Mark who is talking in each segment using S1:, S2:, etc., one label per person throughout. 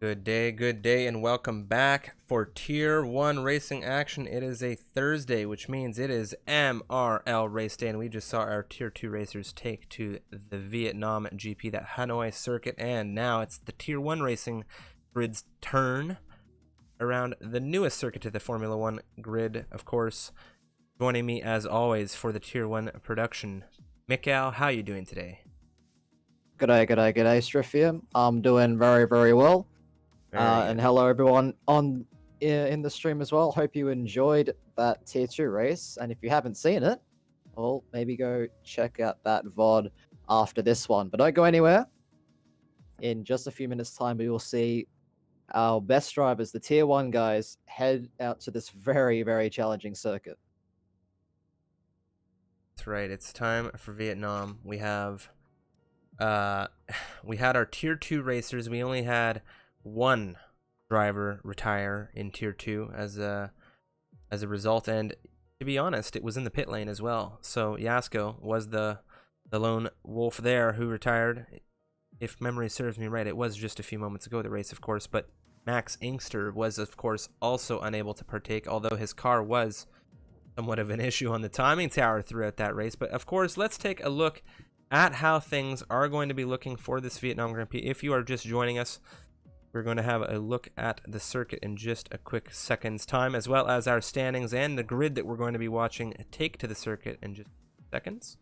S1: Good day, and welcome back for Tier 1 racing action. It is a Thursday, which means it is MRL race day, and we just saw our Tier 2 racers take to the Vietnam GP, that Hanoi circuit, and now it's the Tier 1 racing grid's turn around the newest circuit to the Formula 1 grid, of course. Joining me, as always, for the Tier 1 production, Mikcow, how are you doing today?
S2: G'day, Strifium. I'm doing very well. And hello everyone in the stream as well. Hope you enjoyed that Tier 2 race. And if you haven't seen it, well, maybe go check out that VOD after this one. But don't go anywhere. In just a few minutes' time, we will see our best drivers, the Tier 1 guys, head out to this very challenging circuit.
S1: That's right, it's time for Vietnam. We have we had our Tier 2 racers. We only had one driver retire in Tier 2 as a result, and to be honest, it was in the pit lane as well. So Yasko was the lone wolf there who retired. If memory serves me right, it was just a few moments ago, the race, of course, but Max Inkster was, of course, also unable to partake, although his car was somewhat of an issue on the timing tower throughout that race. But of course, let's take a look at how things are going to be looking for this Vietnam Grand Prix. If you are just joining us, we're going to have a look at the circuit in just a quick second's time, as well as our standings and the grid that we're going to be watching take to the circuit in just seconds,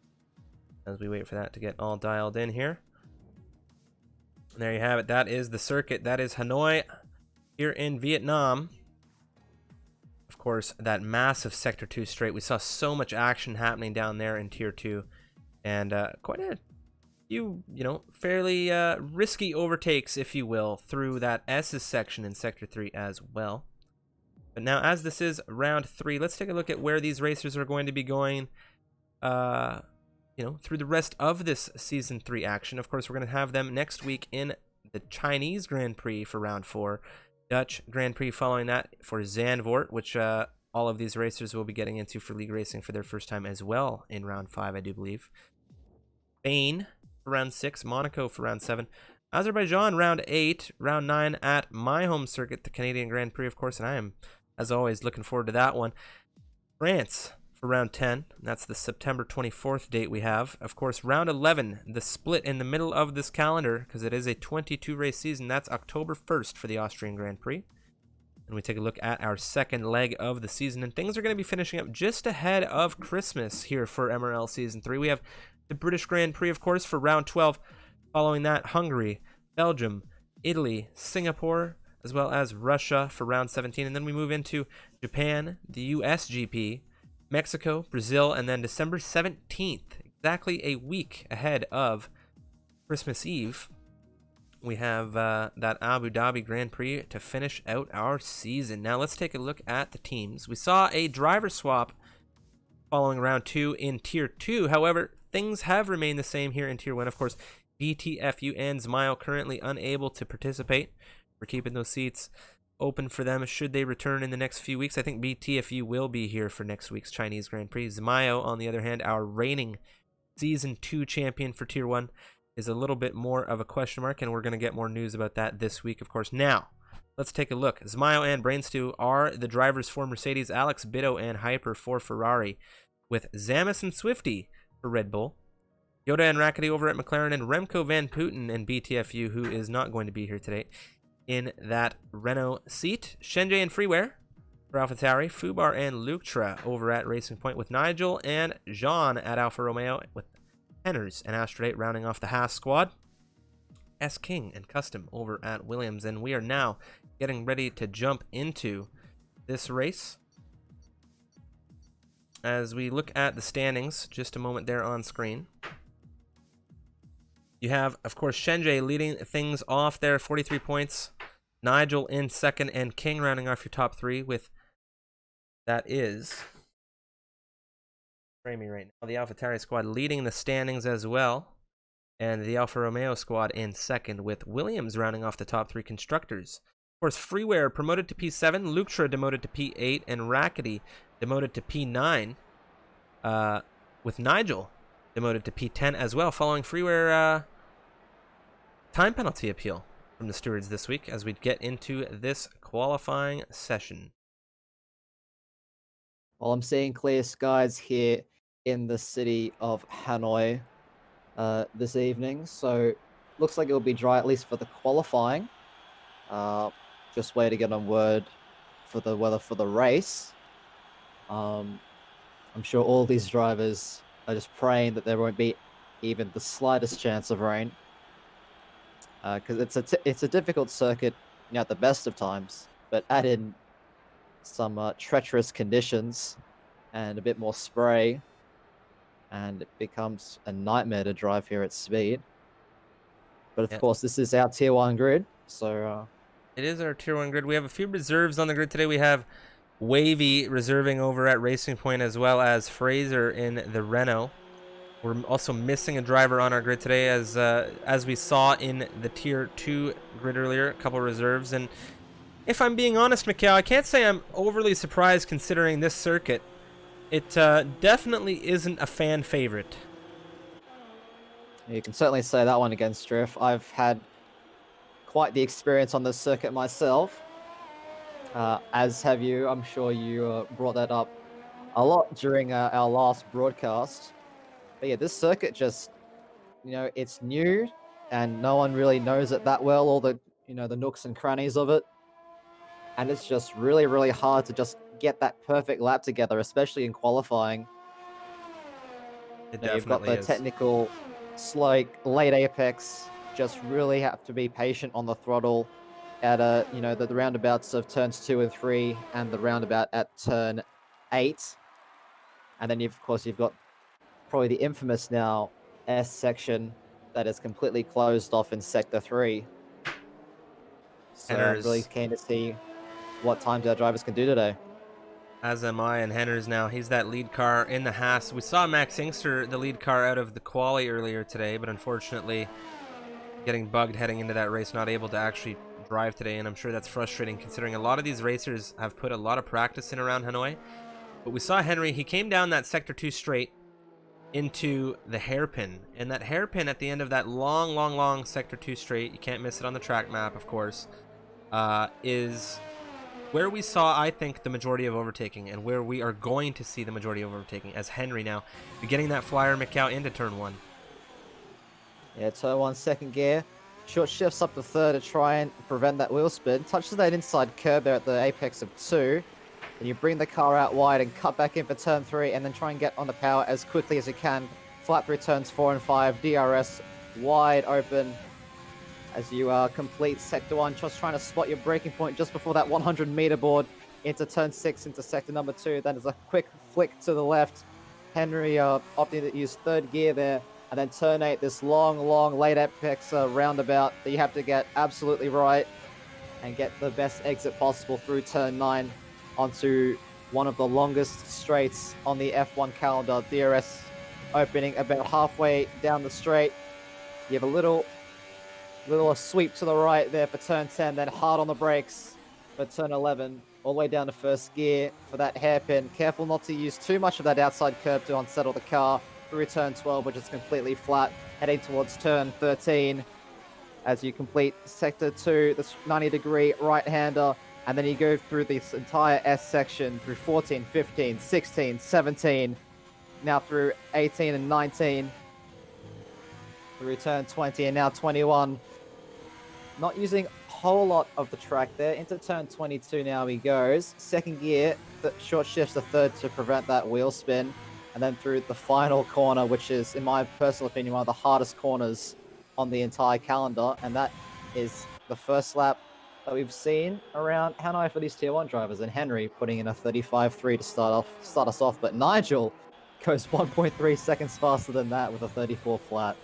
S1: as we wait for that to get all dialed in here. And there you have it. That is the circuit. That is Hanoi here in Vietnam. Of course, that massive Sector 2 straight. We saw so much action happening down there in Tier 2. And quite a few, fairly risky overtakes, if you will, through that S's section in Sector 3 as well. But now, as this is round 3, let's take a look at where these racers are going to be going, through the rest of this Season 3 action. Of course, we're going to have them next week in the Chinese Grand Prix for round 4, Dutch Grand Prix following that for Zandvoort, which all of these racers will be getting into for league racing for their first time as well in round 5, I do believe. Spain for round 6, Monaco for round 7, Azerbaijan round 8, round 9 at my home circuit, the Canadian Grand Prix, of course, and I am, as always, looking forward to that one. France for round 10, that's the September 24th date we have. Of course, round 11, the split in the middle of this calendar, because it is a 22-race season, that's October 1st for the Austrian Grand Prix. And we take a look at our second leg of the season, and things are going to be finishing up just ahead of Christmas here for MRL Season 3. We have the British Grand Prix, of course, for round 12. Following that, Hungary, Belgium, Italy, Singapore, as well as Russia for round 17. And then we move into Japan, the US GP, Mexico, Brazil, and then December 17th, exactly a week ahead of Christmas Eve, we have that Abu Dhabi Grand Prix to finish out our season. Now let's take a look at the teams. We saw a driver swap following round 2 in Tier 2. However, things have remained the same here in Tier 1. Of course, BTFU and Zmayo currently unable to participate. We're keeping those seats open for them should they return in the next few weeks. I think BTFU will be here for next week's Chinese Grand Prix. Zmayo, on the other hand, our reigning Season 2 champion for Tier 1, is a little bit more of a question mark, and we're going to get more news about that this week, of course. Now, let's take a look. Zmayo and Brainstew are the drivers for Mercedes, Alex Bitto and Hyper for Ferrari, with Zamis and Swifty for Red Bull, Yoda and Rackety over at McLaren, and Remco Van Putten and BTFU, who is not going to be here today, in that Renault seat. Shenjay and Freeware for AlphaTauri, Fubar and Luktra over at Racing Point, with Nigel and Jean at Alfa Romeo, with Henners and Astro 8 rounding off the Haas squad. S King and Custom over at Williams, and we are now getting ready to jump into this race. As we look at the standings, just a moment there on screen, you have, of course, Shenjay leading things off there, 43 points. Nigel in second, and King rounding off your top 3 with, that is, me right now, the AlphaTauri squad leading the standings as well, and the Alfa Romeo squad in second, with Williams rounding off the top 3 constructors. Of course, Freeware promoted to P7, Luktra demoted to P8, and Rackety demoted to P9, with Nigel demoted to P10 as well, following Freeware time penalty appeal. from the stewards this week as we get into this qualifying session.
S2: Well, I'm seeing clear skies here in the city of Hanoi this evening, so looks like it'll be dry at least for the qualifying. Just waiting to get on word for the weather for the race. I'm sure all these drivers are just praying that there won't be even the slightest chance of rain, because it's a difficult circuit, at the best of times. But add in some treacherous conditions and a bit more spray, and it becomes a nightmare to drive here at speed. But of course, this is our Tier 1 grid, so...
S1: It is our Tier 1 grid. We have a few reserves on the grid today. We have Wavy reserving over at Racing Point, as well as Fraser in the Renault. We're also missing a driver on our grid today, as we saw in the Tier 2 grid earlier, a couple reserves. And if I'm being honest, Mikcow, I can't say I'm overly surprised considering this circuit. It definitely isn't a fan favorite.
S2: You can certainly say that one against Striff. I've had quite the experience on this circuit myself, as have you. I'm sure you brought that up a lot during our last broadcast. But yeah, this circuit just, it's new and no one really knows it that well, all the, the nooks and crannies of it. And it's just really, really hard to just get that perfect lap together, especially in qualifying.
S1: It definitely
S2: You've got the
S1: is.
S2: technical, slow, late apex. Just really have to be patient on the throttle at the roundabouts of turns 2 and 3 and the roundabout at turn 8. And then of course you've got probably the infamous now S section that is completely closed off in sector 3. So I'm really keen to see what times our drivers can do today.
S1: As am I, and Henner's now. He's that lead car in the Haas. We saw Max Inkster, the lead car, out of the quali earlier today, but unfortunately getting bugged heading into that race, not able to actually drive today, and I'm sure that's frustrating considering a lot of these racers have put a lot of practice in around Hanoi. But we saw Henry, he came down that sector 2 straight into the hairpin, and that hairpin at the end of that long sector 2 straight, you can't miss it on the track map, of course, is where we saw, I think, the majority of overtaking, and where we are going to see the majority of overtaking, as Henry now getting that flyer Mikcow into turn 1.
S2: Yeah, turn 1, second gear. Short shifts up to third to try and prevent that wheel spin. Touches that inside curb there at the apex of 2. Then you bring the car out wide and cut back in for turn 3, and then try and get on the power as quickly as you can. Flat through turns 4 and 5. DRS wide open as you complete sector 1. Just trying to spot your braking point just before that 100-meter board into turn 6 into sector number 2. Then there's a quick flick to the left. Henry opting to use third gear there. And then turn 8, this long late apex roundabout that you have to get absolutely right and get the best exit possible through turn 9 onto one of the longest straights on the F1 calendar. DRS opening about halfway down the straight. You have a little sweep to the right there for turn 10, then hard on the brakes for turn 11, all the way down to first gear for that hairpin. Careful not to use too much of that outside curb to unsettle the car. Through turn 12, which is completely flat, heading towards turn 13 as you complete sector 2, this 90-degree right-hander, and then you go through this entire S section through 14, 15, 16, 17, now through 18 and 19, through turn 20 and now 21. Not using a whole lot of the track there. Into turn 22 now he goes. Second gear, the short shifts to third to prevent that wheel spin. And then through the final corner, which is, in my personal opinion, one of the hardest corners on the entire calendar. And that is the first lap that we've seen around Hanoi for these Tier 1 drivers. And Henry putting in a 35.3 to start us off. But Nigel goes 1.3 seconds faster than that with a 34 flat.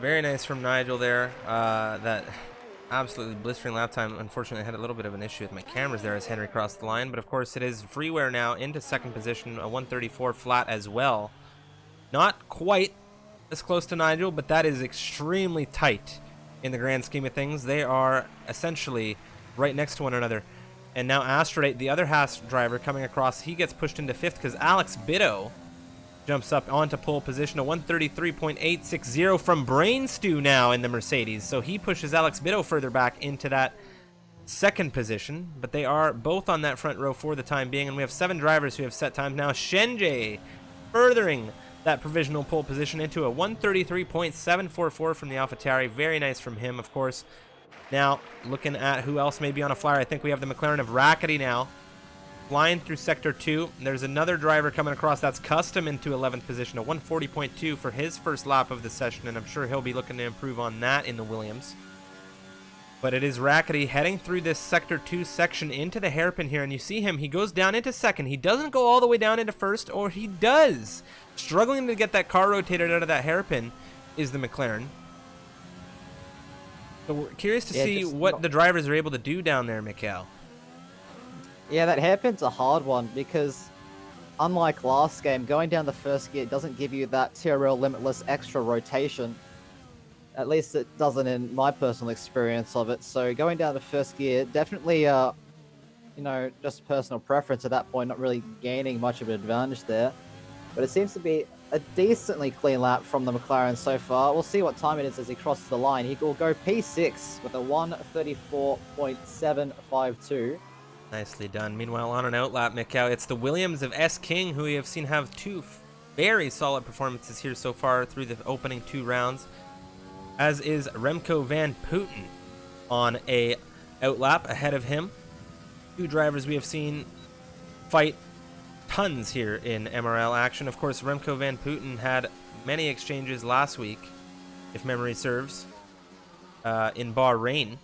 S1: Very nice from Nigel there. That absolutely blistering lap time. Unfortunately, I had a little bit of an issue with my cameras there as Henry crossed the line, but of course it is freeware now into second position, a 134 flat as well. Not quite as close to Nigel, but that is extremely tight in the grand scheme of things. They are essentially right next to one another. And now Astrate, the other Haas driver coming across, he gets pushed into fifth because Alex Bitto jumps up onto pole position, a 133.860 from Brain Stew now in the Mercedes. So he pushes Alex Bitto further back into that second position, but they are both on that front row for the time being, and we have 7 drivers who have set times now. Shenjie furthering that provisional pole position into a 133.744 from the AlphaTauri. Very nice from him, of course. Now, looking at who else may be on a flyer, I think we have the McLaren of Rackety now, flying through Sector 2. There's another driver coming across that's custom into 11th position, a 140.2 for his first lap of the session, and I'm sure he'll be looking to improve on that in the Williams. But it is Rackety heading through this Sector 2 section into the hairpin here, and you see him, he goes down into second. He doesn't go all the way down into first, or he does. Struggling to get that car rotated out of that hairpin is the McLaren. So we're curious to see what the drivers are able to do down there, Mikcow.
S2: Yeah, that hairpin's a hard one because unlike last game, going down the first gear doesn't give you that TRL limitless extra rotation. At least it doesn't in my personal experience of it. So going down to first gear, definitely, you know, just personal preference at that point, not really gaining much of an advantage there. But it seems to be a decently clean lap from the McLaren so far. We'll see what time it is as he crosses the line. He will go P6 with a 134.752.
S1: Nicely done. Meanwhile, on an outlap, Mikcow, it's the Williams of S. King, who we have seen have 2 very solid performances here so far through the opening 2 rounds. As is Remco van Putten on a outlap ahead of him. 2 drivers we have seen fight tons here in MRL action. Of course, Remco van Putten had many exchanges last week, if memory serves, in Bahrain.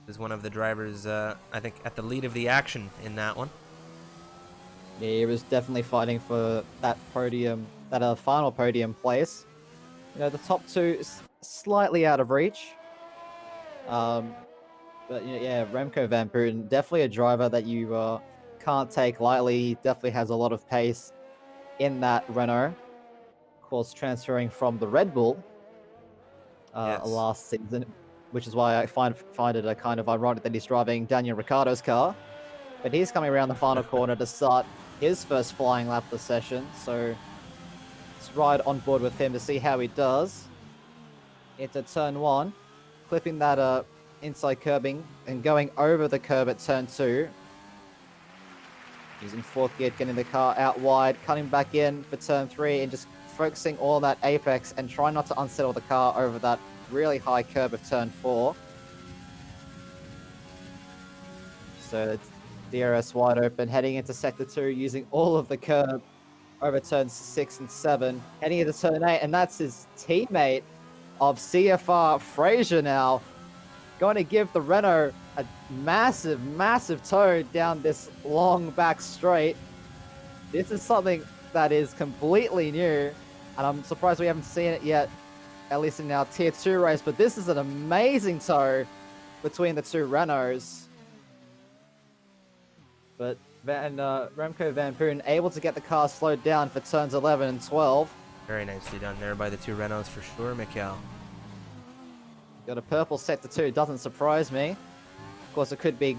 S1: Is one of the drivers, I think, at the lead of the action in that one.
S2: Yeah, he was definitely fighting for that podium, that final podium place. You know, the top 2 is slightly out of reach. But yeah, Remco van Putten, definitely a driver that you can't take lightly. He definitely has a lot of pace in that Renault. Of course, transferring from the Red Bull last season, which is why I find it a kind of ironic that he's driving Daniel Ricciardo's car. But he's coming around the final corner to start his first flying lap of the session, so let's ride on board with him to see how he does. Into turn 1, clipping that inside curbing and going over the curb at turn 2. Using 4th gear, getting the car out wide, cutting back in for turn 3 and just focusing all on that apex and trying not to unsettle the car over that really high curb of turn 4. So it's DRS wide open, heading into sector 2, using all of the curb over turns 6 and 7, heading into turn 8, and that's his teammate of CFR Fraser now, going to give the Renault a massive, massive tow down this long back straight. This is something that is completely new, and I'm surprised we haven't seen it yet, at least in our Tier 2 race, but this is an amazing tow between the 2 Renaults. But Remco van Putten able to get the car slowed down for turns 11 and 12.
S1: Very nicely done there by the 2 Renaults for sure, Mikcow.
S2: Got a purple sector 2, doesn't surprise me. Of course, it could be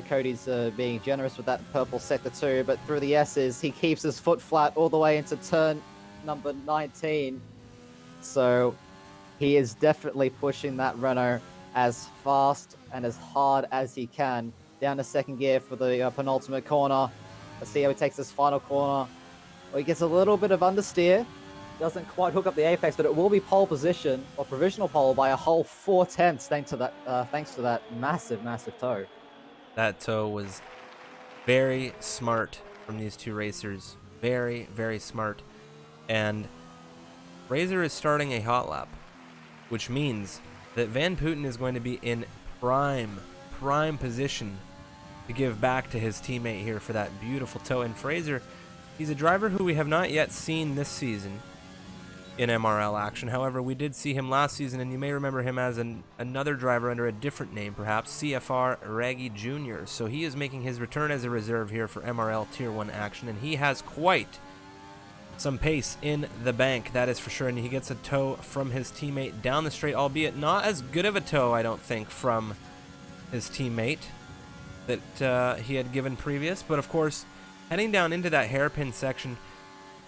S2: Cody's being generous with that purple sector 2, but through the S's, he keeps his foot flat all the way into turn number 19. So he is definitely pushing that Renault as fast and as hard as he can. Down to second gear for the penultimate corner. Let's see how he takes this final corner. Well, he gets a little bit of understeer. Doesn't quite hook up the apex, but it will be pole position or provisional pole by a whole 4/10 thanks to that massive, massive tow.
S1: That tow was very smart from these 2 racers. Very, very smart. And Fraser is starting a hot lap, which means that Van Putten is going to be in prime position to give back to his teammate here for that beautiful tow. And Fraser, he's a driver who we have not yet seen this season in MRL action. However, we did see him last season, and you may remember him as another driver under a different name, perhaps, CFR Raggy Jr. So he is making his return as a reserve here for MRL Tier 1 action, and he has quite some pace in the bank, that is for sure. And he gets a tow from his teammate down the straight, albeit not as good of a tow, I don't think, from his teammate that he had given previous. But of course, heading down into that hairpin section,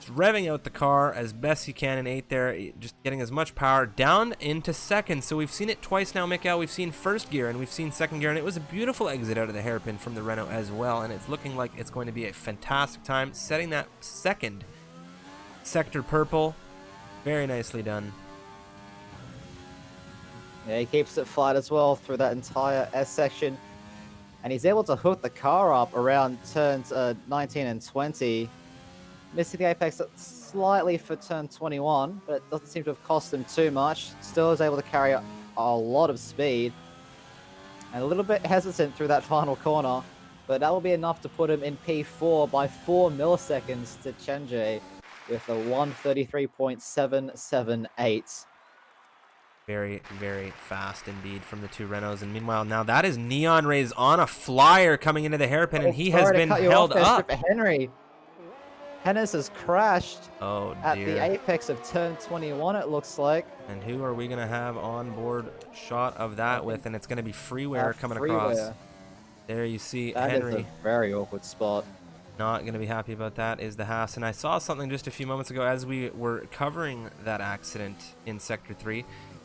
S1: Just revving out the car as best he can in 8th there, just getting as much power down into 2nd. So we've seen it twice now, Mikcow. We've seen 1st gear and we've seen 2nd gear, and it was a beautiful exit out of the hairpin from the Renault as well, and it's looking like it's going to be a fantastic time, setting that 2nd sector purple. Very nicely done.
S2: Yeah, he keeps it flat as well through that entire S section, and he's able to hook the car up around turns 19 and 20. Missing the apex slightly for turn 21, but it doesn't seem to have cost him too much. Still is able to carry a lot of speed. And a little bit hesitant through that final corner, but that will be enough to put him in P4 by 4 milliseconds to Chenje with a 133.778.
S1: Very, very fast indeed from the two Renaults. And meanwhile, now that is Neon Rays on a flyer coming into the hairpin, and he has been held up.
S2: Henry. Hennis has crashed
S1: at
S2: the apex of turn 21, it looks like.
S1: And who are we going to have on board shot of that with? And it's going to be Freeware coming across. There you see Henry.
S2: That is a very awkward spot.
S1: Not going to be happy about that is the Haas. And I saw something just a few moments ago as we were covering that accident in Sector 3.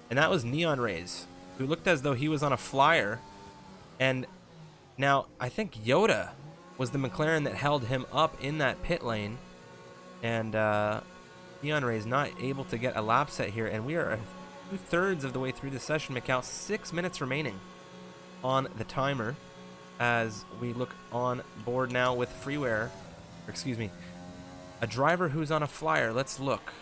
S1: And that was Neon Rays, who looked as though he was on a flyer. And now I think Yoda was the McLaren that held him up in that pit lane. And Neon Rays not able to get a lap set here, and we are 2/3 of the way through the session. Mikcow, 6 minutes remaining on the timer as we look on board now with Freeware, or excuse me, a driver who's on a flyer. Let's look.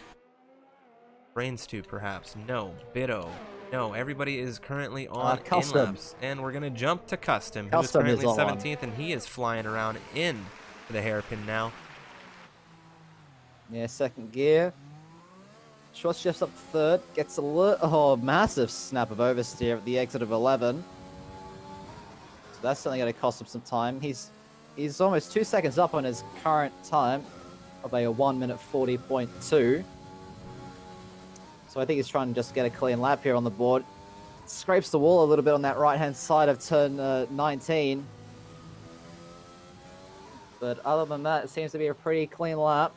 S1: Brainstew, perhaps. No. Bido. No. Everybody is currently on in-laps, and we're gonna jump to Custom, who is currently 17th, and he is flying around in the hairpin now.
S2: Yeah, 2nd gear. Short shifts up 3rd. Gets a massive snap of oversteer at the exit of 11. So that's certainly going to cost him some time. He's almost 2 seconds up on his current time of a 1:40.2. So I think he's trying to just get a clean lap here on the board. Scrapes the wall a little bit on that right-hand side of turn 19. But other than that, it seems to be a pretty clean lap.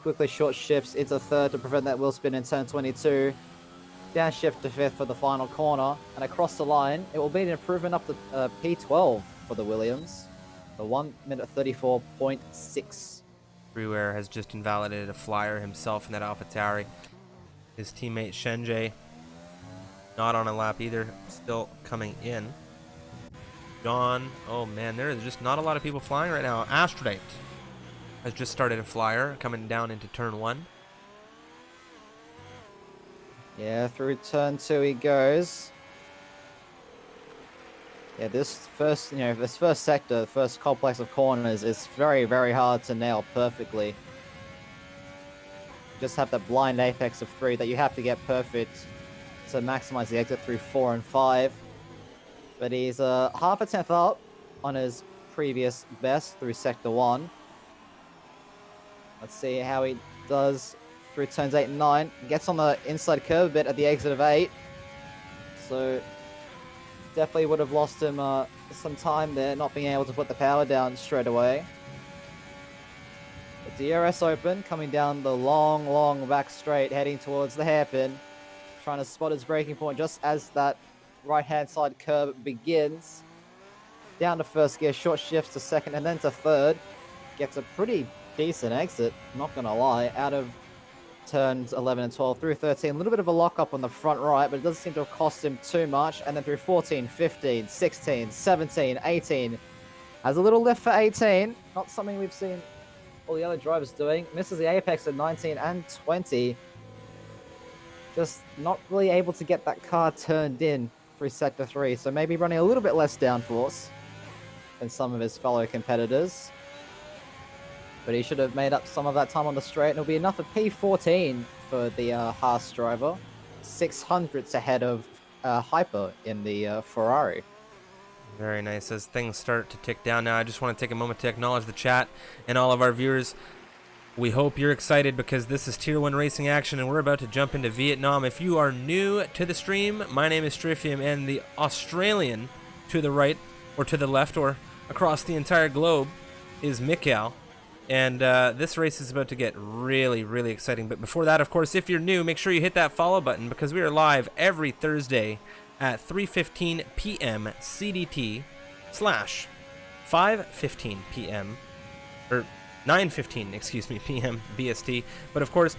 S2: Quickly short shifts into 3rd to prevent that wheel spin in turn 22. Downshift to 5th for the final corner. And across the line, it will be an improvement up to P12 for the Williams. The 1:34.6.
S1: Freeware has just invalidated a flyer himself in that AlphaTauri. His teammate Chenje not on a lap either, still coming in. John, oh man, there is just not a lot of people flying right now. Astrodite has just started a flyer coming down into turn 1.
S2: Yeah, through turn 2 he goes. Yeah, this first sector, the first complex of corners is very, very hard to nail perfectly. You just have that blind apex of 3 that you have to get perfect to maximize the exit through 4 and 5. But he's half a tenth up on his previous best through sector 1. Let's see how he does through turns 8 and 9. Gets on the inside curve a bit at the exit of 8. So definitely would have lost him some time there, not being able to put the power down straight away. The DRS open, coming down the long, long back straight, heading towards the hairpin. Trying to spot his braking point just as that right-hand side curve begins. Down to 1st gear, short shifts to 2nd and then to 3rd. Gets a pretty decent exit, not gonna lie, out of turns 11 and 12 through 13. A little bit of a lock-up on the front right, but it doesn't seem to have cost him too much. And then through 14, 15, 16, 17, 18. Has a little lift for 18. Not something we've seen all the other drivers doing. Misses the apex at 19 and 20. Just not really able to get that car turned in through sector 3. So maybe running a little bit less downforce than some of his fellow competitors. But he should have made up some of that time on the straight, and it'll be enough for P14 for the Haas driver. 600ths ahead of Hyper in the Ferrari.
S1: Very nice. As things start to tick down now, I just want to take a moment to acknowledge the chat and all of our viewers. We hope you're excited because this is Tier 1 racing action, and we're about to jump into Vietnam. If you are new to the stream, my name is Strifium, and the Australian to the right, or to the left, or across the entire globe is Mikcow. And this race is about to get really, really exciting. But before that, of course, if you're new, make sure you hit that follow button because we are live every Thursday at 3:15 p.m. CDT / 5:15 p.m. or 9:15, excuse me, p.m. BST. But of course,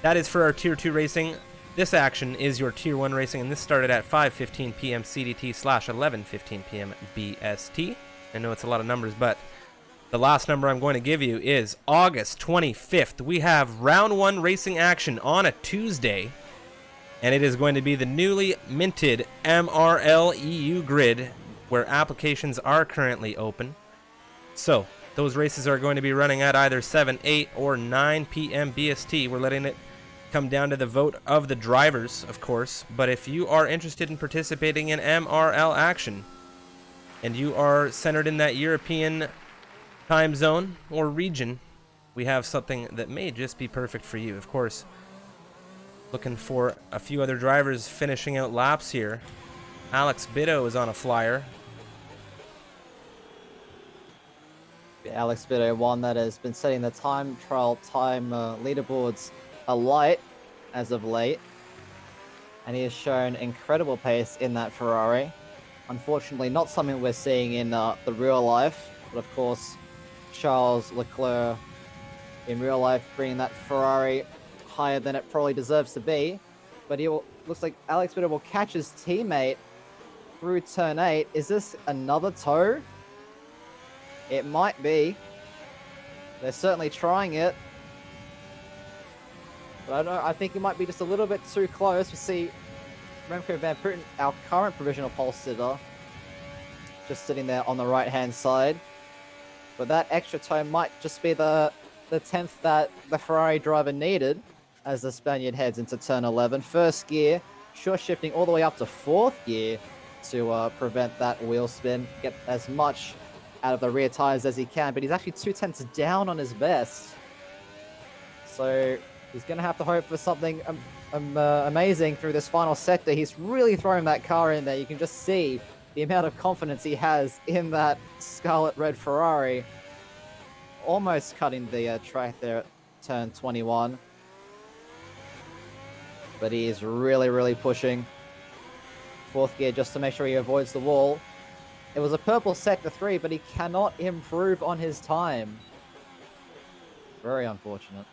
S1: that is for our Tier 2 racing. This action is your Tier 1 racing, and this started at 5:15 p.m. CDT / 11:15 p.m. BST. I know it's a lot of numbers, but the last number I'm going to give you is August 25th. We have round 1 racing action on a Tuesday, and it is going to be the newly minted MRL EU grid where applications are currently open. So those races are going to be running at either 7, 8, or 9 p.m. BST. We're letting it come down to the vote of the drivers, of course. But if you are interested in participating in MRL action and you are centered in that European time zone or region, we have something that may just be perfect for you. Of course, looking for a few other drivers finishing out laps here. Alex Bitto is on a flyer.
S2: Alex Bitto, one that has been setting the time trial time leaderboards alight as of late, and he has shown incredible pace in that Ferrari. Unfortunately, not something we're seeing in the real life, but of course, Charles Leclerc in real life bringing that Ferrari higher than it probably deserves to be. But looks like Alex Bitto will catch his teammate through turn 8. Is this another toe? It might be. They're certainly trying it. But I don't know, I think it might be just a little bit too close. We see Remco Van Putten, our current provisional pole sitter, just sitting there on the right-hand side. But that extra toe might just be the 10th that the Ferrari driver needed as the Spaniard heads into turn 11. First gear, sure shifting all the way up to 4th gear to prevent that wheel spin. Get as much out of the rear tires as he can, but he's actually 2/10 down on his best. So he's going to have to hope for something amazing through this final sector. He's really throwing that car in there. You can just see the amount of confidence he has in that scarlet red Ferrari. Almost cutting the track there at turn 21. But he is really, really pushing 4th gear just to make sure he avoids the wall. It was a purple sector 3, but he cannot improve on his time. Very unfortunate.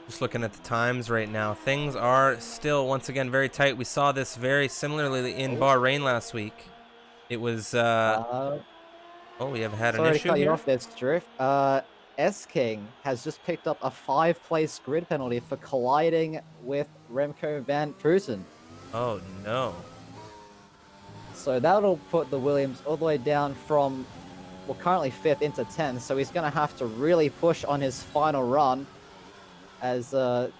S1: Just looking at the times right now, things are still once again very tight. We saw this very similarly in Bahrain last week. It was oh, we have had an issue
S2: sorry to cut
S1: here.
S2: you off there, Drift. S-King has just picked up a 5-place grid penalty for colliding with Remco Van Putten.
S1: Oh no.
S2: So that'll put the Williams all the way down from, well, currently 5th into 10th. So he's going to have to really push on his final run as the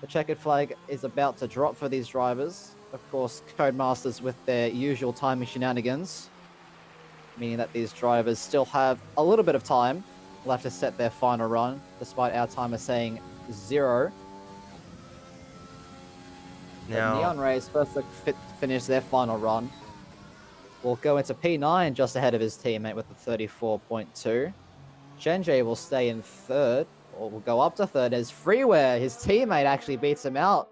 S2: checkered flag is about to drop for these drivers. Of course, Codemasters with their usual timing shenanigans, meaning that these drivers still have a little bit of time left to set their final run, despite our timer saying 0.
S1: Now,
S2: Neon Rays first to finish their final run will go into P9 just ahead of his teammate with the 34.2. Shenjie will stay in 3rd, or will go up to 3rd as Freeware, his teammate, actually beats him out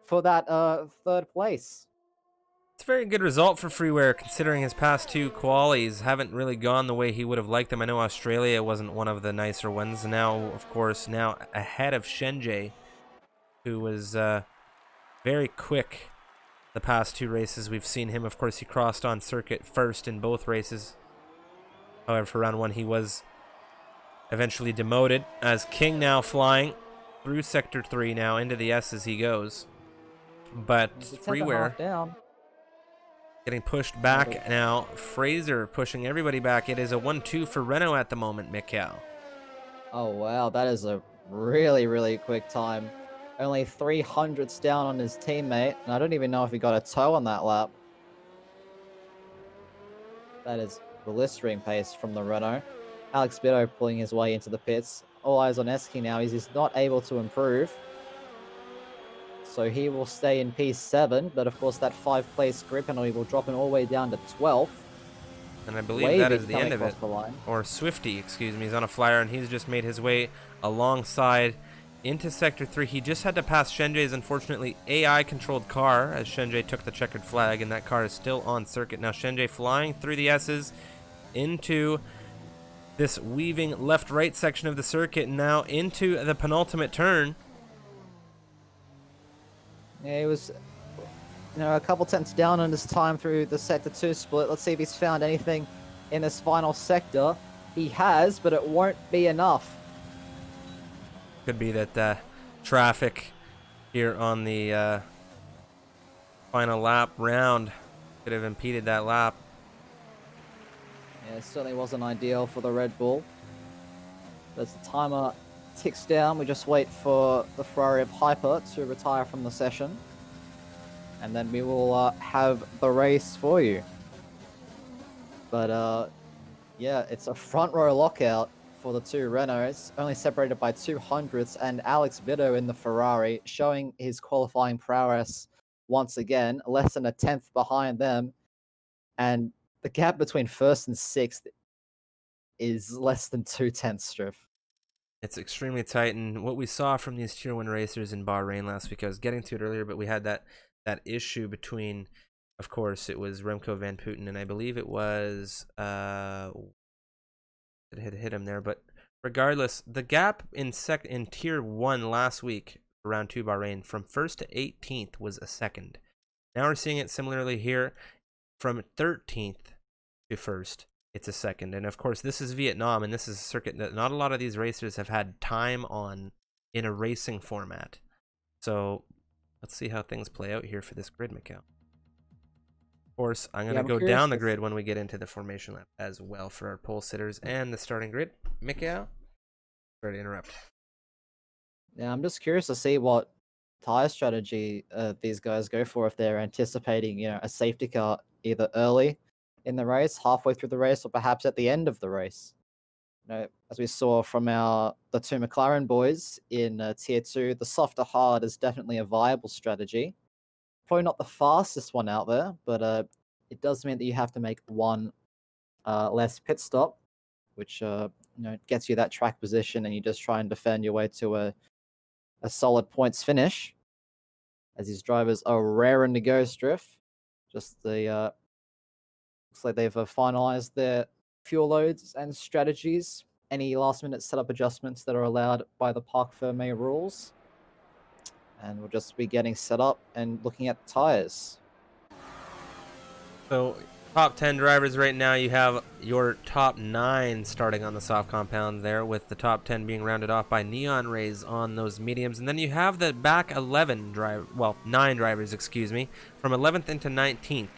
S2: for that 3rd place.
S1: it's a very good result for Freeware considering his past 2 qualies haven't really gone the way he would have liked them. I know Australia wasn't one of the nicer ones. Now, of course, now ahead of Shenjie, who was very quick the past 2 races. We've seen him, of course, he crossed on circuit first in both races. However, for round 1, he was eventually demoted as King now flying through Sector 3 now into the S as he goes. But Freeware
S2: down.
S1: Getting pushed back now. Fraser pushing everybody back. It is a 1-2 for Renault at the moment, Mikcow.
S2: Oh, wow. That is a really, really quick time. Only 300ths down on his teammate. And I don't even know if he got a toe on that lap. That is blistering pace from the Renault. Alex Bitto pulling his way into the pits. All eyes on Eski now. He's not able to improve. So he will stay in P7, but of course that 5-place grid penalty will drop him all the way down to 12th.
S1: And I believe
S2: Wavy
S1: that is the
S2: coming
S1: end of
S2: across
S1: it.
S2: the line.
S1: Or Swifty, excuse me. He's on a flyer, and he's just made his way alongside into Sector 3. He just had to pass Shenjay's, unfortunately, AI-controlled car, as Shenjay took the checkered flag, and that car is still on circuit. Now Shenjay flying through the S's into this weaving left-right section of the circuit, and now into the penultimate turn.
S2: Yeah, he was, a couple tenths down on his time through the Sector 2 split. Let's see if he's found anything in this final sector. He has, but it won't be enough.
S1: Could be that traffic here on the final lap round could have impeded that lap.
S2: Yeah, it certainly wasn't ideal for the Red Bull. As the timer ticks down, we just wait for the Ferrari of Hyper to retire from the session. And then we will have the race for you. But yeah, it's a front row lockout for the two Renaults, only separated by 200ths, and Alex Vito in the Ferrari showing his qualifying prowess once again, less than a tenth behind them. And the gap between first and sixth is less than 2/10, Striff.
S1: It's extremely tight, and what we saw from these Tier 1 racers in Bahrain last week, I was getting to it earlier, but we had that issue between, of course, it was Remco Van Putten, and I believe it was, it hit him there, but regardless, the gap in Tier 1 last week, round 2 Bahrain, from 1st to 18th was a second. Now we're seeing it similarly here, from 13th to 1st. It's a second. And of course, this is Vietnam, and this is a circuit that not a lot of these racers have had time on in a racing format. So let's see how things play out here for this grid, Mikcow. Of course, I'm going to go down the grid when we get into the formation lap as well for our pole sitters and the starting grid. Mikcow, sorry to interrupt.
S2: Yeah, I'm just curious to see what tire strategy these guys go for, if they're anticipating, a safety car either early in the race, halfway through the race, or perhaps at the end of the race. As we saw from the two McLaren boys in Tier 2, the softer hard is definitely a viable strategy. Probably not the fastest one out there, but it does mean that you have to make one less pit stop, which gets you that track position, and you just try and defend your way to a solid points finish. As these drivers are raring to go, Striff. Just the looks like they've finalized their fuel loads and strategies. Any last-minute setup adjustments that are allowed by the Parc Fermé rules. And we'll just be getting set up and looking at the tires.
S1: So, top 10 drivers right now, you have your top 9 starting on the soft compound there, with the top 10 being rounded off by Neon Rays on those mediums. And then you have the back 9 drivers, excuse me, from 11th into 19th.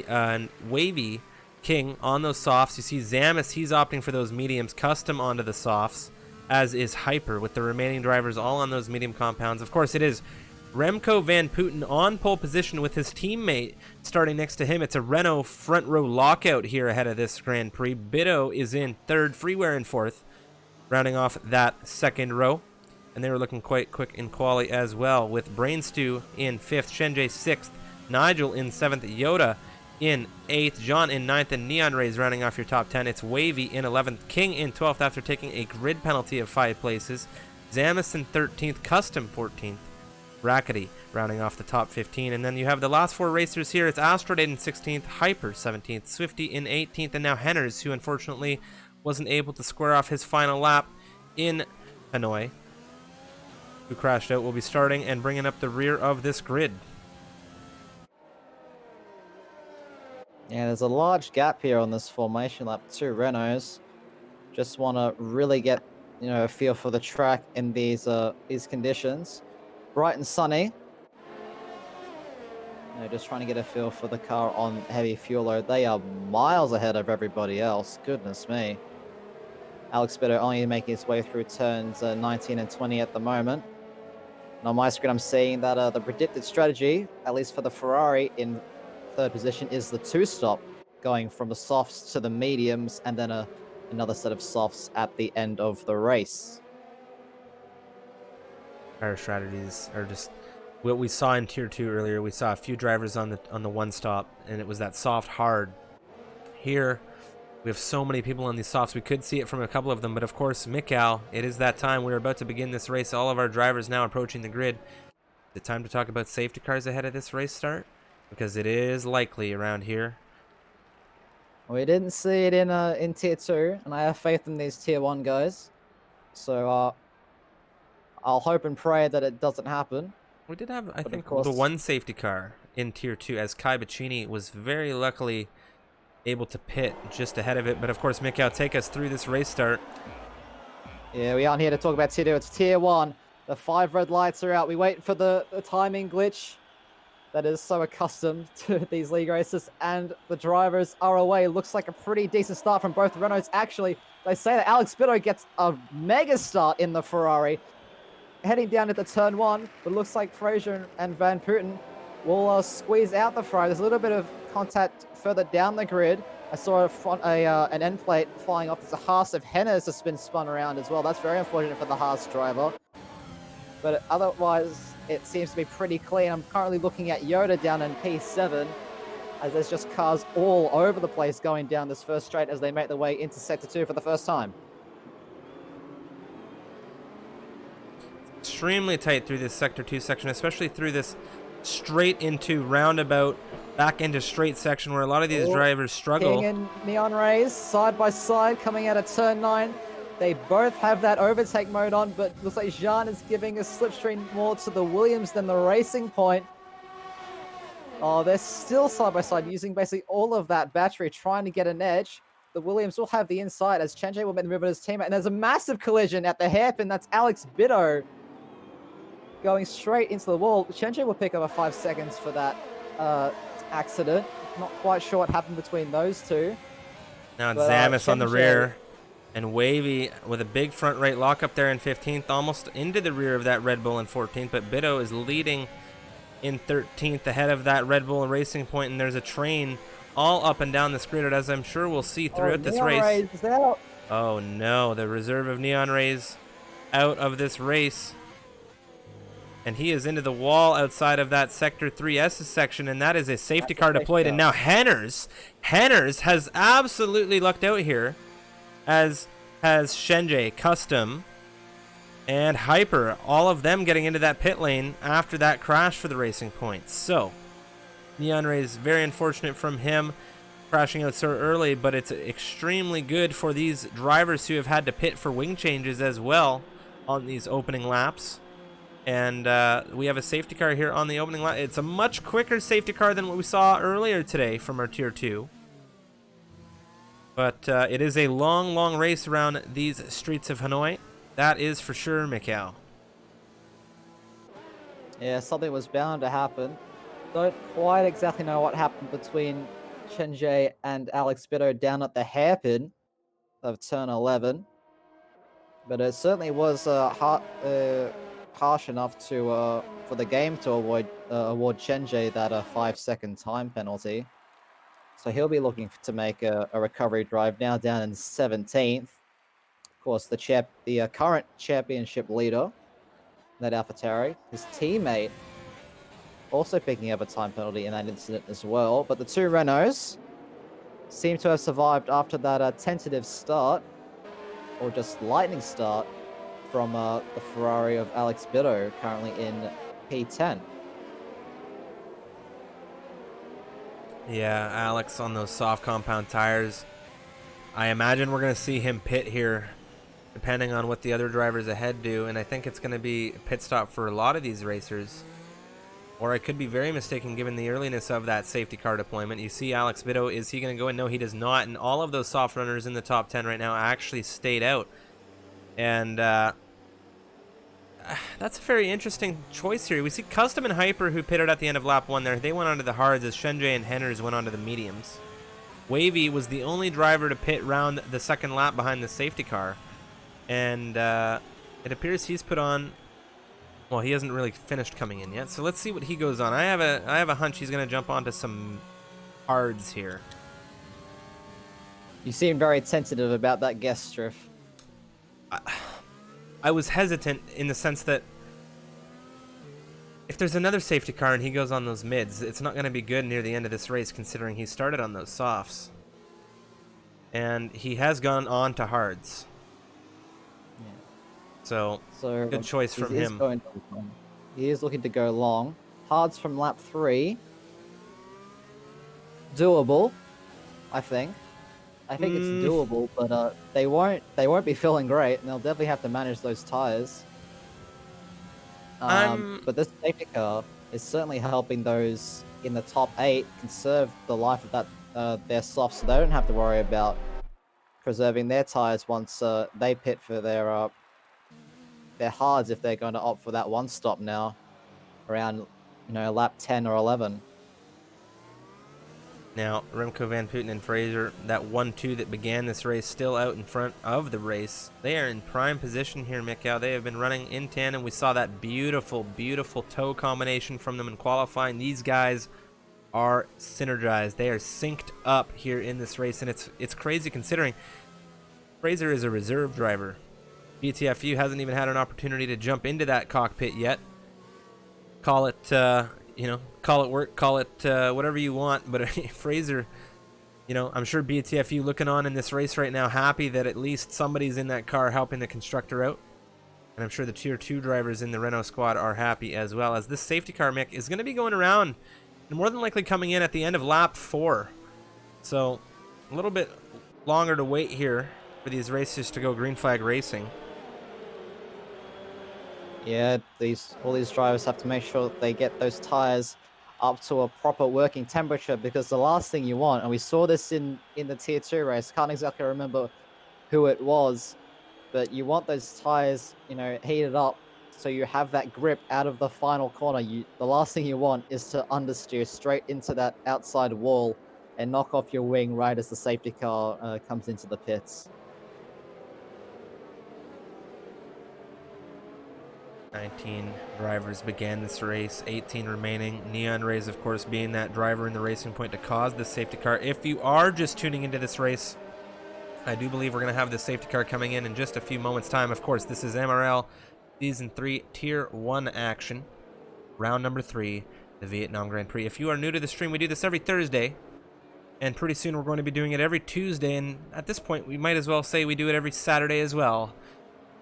S1: And Wavy, King on those softs. You see Zamis, he's opting for those mediums, custom onto the softs, as is Hyper, with the remaining drivers all on those medium compounds. Of course, it is Remco Van Putten on pole position with his teammate starting next to him. It's a Renault front row lockout here ahead of this Grand Prix. Biddo is in 3rd, Freeware in 4th, rounding off that 2nd row. And they were looking quite quick in quali as well, with Brainstew in 5th, Shenjay 6th, Nigel in 7th, Yoda in 8th, John in 9th, and Neon Rays rounding off your top 10. It's Wavy in 11th, King in 12th after taking a grid penalty of 5 places, Zamis in 13th, Custom 14th, Rackety rounding off the top 15. And then you have the last 4 racers here. It's Astrode in 16th, Hyper 17th, Swifty in 18th, and now Henners, who unfortunately wasn't able to square off his final lap in Hanoi, who crashed out, will be starting and bringing up the rear of this grid.
S2: Yeah, there's a large gap here on this formation lap. 2 Renaults just want to really get a feel for the track in these conditions. Bright and sunny. Just trying to get a feel for the car on heavy fuel load. They are miles ahead of everybody else. Goodness me. Alex Bitter only making his way through turns 19 and 20 at the moment. And on my screen, I'm seeing that the predicted strategy, at least for the Ferrari in 3rd position, is the 2-stop, going from the softs to the mediums, and then another set of softs at the end of the race.
S1: Our strategies are just what we saw in Tier 2 earlier. We saw a few drivers on the one stop, and it was that soft hard. Here, we have so many people on these softs. We could see it from a couple of them, but of course, Mikcow, it is that time. We're about to begin this race. All of our drivers now approaching the grid. Is it time to talk about safety cars ahead of this race start? Because it is likely around here.
S2: We didn't see it in Tier 2, and I have faith in these Tier 1 guys. So I'll hope and pray that it doesn't happen.
S1: We did have, I
S2: But
S1: think,
S2: of course,
S1: the one safety car in Tier 2, as Kai Bacchini was very luckily able to pit just ahead of it. But of course, Mikcow, take us through this race start.
S2: Yeah, we aren't here to talk about Tier 2. It's Tier 1. The 5 red lights are out. We wait for the timing glitch that is so accustomed to these league races, and the drivers are away. Looks like a pretty decent start from both Renaults. Actually, they say that Alex Bitto gets a mega start in the Ferrari, heading down into turn 1, but looks like Fraser and Van Putten will squeeze out the Ferrari. There's a little bit of contact further down the grid. I saw an end plate flying off. There's a Haas of Hennes has been spun around as well. That's very unfortunate for the Haas driver. But otherwise, it seems to be pretty clean. I'm currently looking at Yoda down in P7, as there's just cars all over the place going down this first straight as they make their way into Sector 2 for the first time.
S1: Extremely tight through this Sector 2 section, especially through this straight into roundabout, back into straight section where a lot of these drivers struggle.
S2: King and Neon Rays side by side coming out of turn 9. They both have that overtake mode on, but looks like Jean is giving a slipstream more to the Williams than the Racing Point. Oh, they're still side by side using basically all of that battery trying to get an edge. The Williams will have the inside as Chenjay will make the move with his teammate. And there's a massive collision at the hairpin. That's Alex Bitto going straight into the wall. Chenjay will pick up a 5 seconds for that accident. Not quite sure what happened between those two.
S1: Now it's Zamis on the rear. And Wavy with a big front right lock up there in 15th, almost into the rear of that Red Bull in 14th. But Bitto is leading in 13th ahead of that Red Bull and Racing Point. And there's a train all up and down this grid, as I'm sure we'll see throughout this race.
S2: Rays is out.
S1: Oh no, the reserve of Neon Rays out of this race. And he is into the wall outside of that Sector 3S's section, and that is a safety car deployed. And now Henners has absolutely lucked out here, as has Shenjay, Custom, and Hyper, all of them getting into that pit lane after that crash for the Racing Point. So, Neon Rays, very unfortunate from him crashing out so early, but it's extremely good for these drivers who have had to pit for wing changes as well on these opening laps. And we have a safety car here on the opening lap. It's a much quicker safety car than what we saw earlier today from our Tier 2. But it is a long, long race around these streets of Hanoi. That is for sure, Mikcow.
S2: Yeah, something was bound to happen. Don't quite exactly know what happened between Chenjay and Alex Bitto down at the hairpin of turn 11. But it certainly was harsh enough to for the game to award Chenjay that 5-second time penalty. So he'll be looking to make a recovery drive now down in 17th. Of course, the current championship leader, Ned AlphaTauri, his teammate, also picking up a time penalty in that incident as well. But the two Renaults seem to have survived after that tentative start, or just lightning start, from the Ferrari of Alex Bitto, currently in P10.
S1: Yeah, Alex on those soft compound tires. I imagine we're going to see him pit here, depending on what the other drivers ahead do. And I think it's going to be a pit stop for a lot of these racers. Or I could be very mistaken given the earliness of that safety car deployment. You see Alex Bitto, is he going to go in? No, he does not. And all of those soft runners in the top 10 right now actually stayed out. And that's a very interesting choice here. We see Custom and Hyper, who pitted at the end of lap 1 there. They went onto the hards as Shenjay and Henners went onto the mediums. Wavy was the only driver to pit round the second lap behind the safety car. And it appears he's put on... Well, he hasn't really finished coming in yet. So let's see what he goes on. I have a hunch he's going to jump onto some hards here.
S2: You seem very tentative about that guess, Striff.
S1: I was hesitant in the sense that if there's another safety car and he goes on those mids, it's not going to be good near the end of this race, considering he started on those softs. And he has gone on to hards.
S2: Yeah.
S1: So good choice from him.
S2: He is looking to go long. Hards from lap 3. Doable, I think. I think it's doable, but they won't be feeling great, and they'll definitely have to manage those tires. But this safety car is certainly helping those in the top 8 conserve the life of that their softs, so they don't have to worry about preserving their tires once they pit for their hards if they're going to opt for that one stop now, around lap 10 or 11.
S1: Now, Remco Van Putten and Fraser, that 1-2 that began this race, still out in front of the race. They are in prime position here, Mikcow. They have been running in tandem. We saw that beautiful, beautiful toe combination from them in qualifying. These guys are synergized. They are synced up here in this race, and it's crazy considering Fraser is a reserve driver. BTFU hasn't even had an opportunity to jump into that cockpit yet. Call it, call it work, call it whatever you want, but Fraser, I'm sure BTFU looking on in this race right now, happy that at least somebody's in that car helping the constructor out. And I'm sure the Tier 2 drivers in the Renault squad are happy as well, as this safety car, Mick, is going to be going around and more than likely coming in at the end of lap 4. So a little bit longer to wait here for these racers to go green flag racing.
S2: Yeah, all these drivers have to make sure that they get those tires up to a proper working temperature, because the last thing you want, and we saw this in the Tier 2 race, can't exactly remember who it was, but you want those tires, heated up so you have that grip out of the final corner. The last thing you want is to understeer straight into that outside wall and knock off your wing right as the safety car comes into the pits.
S1: 19 drivers began this race, 18 remaining. Neon Rays, of course, being that driver in the Racing Point to cause the safety car. If you are just tuning into this race, I do believe we're going to have the safety car coming in just a few moments' time. Of course, this is MRL Season 3 Tier 1 action, round number 3, the Vietnam Grand Prix. If you are new to the stream, we do this every Thursday, and pretty soon we're going to be doing it every Tuesday, and at this point, we might as well say we do it every Saturday as well.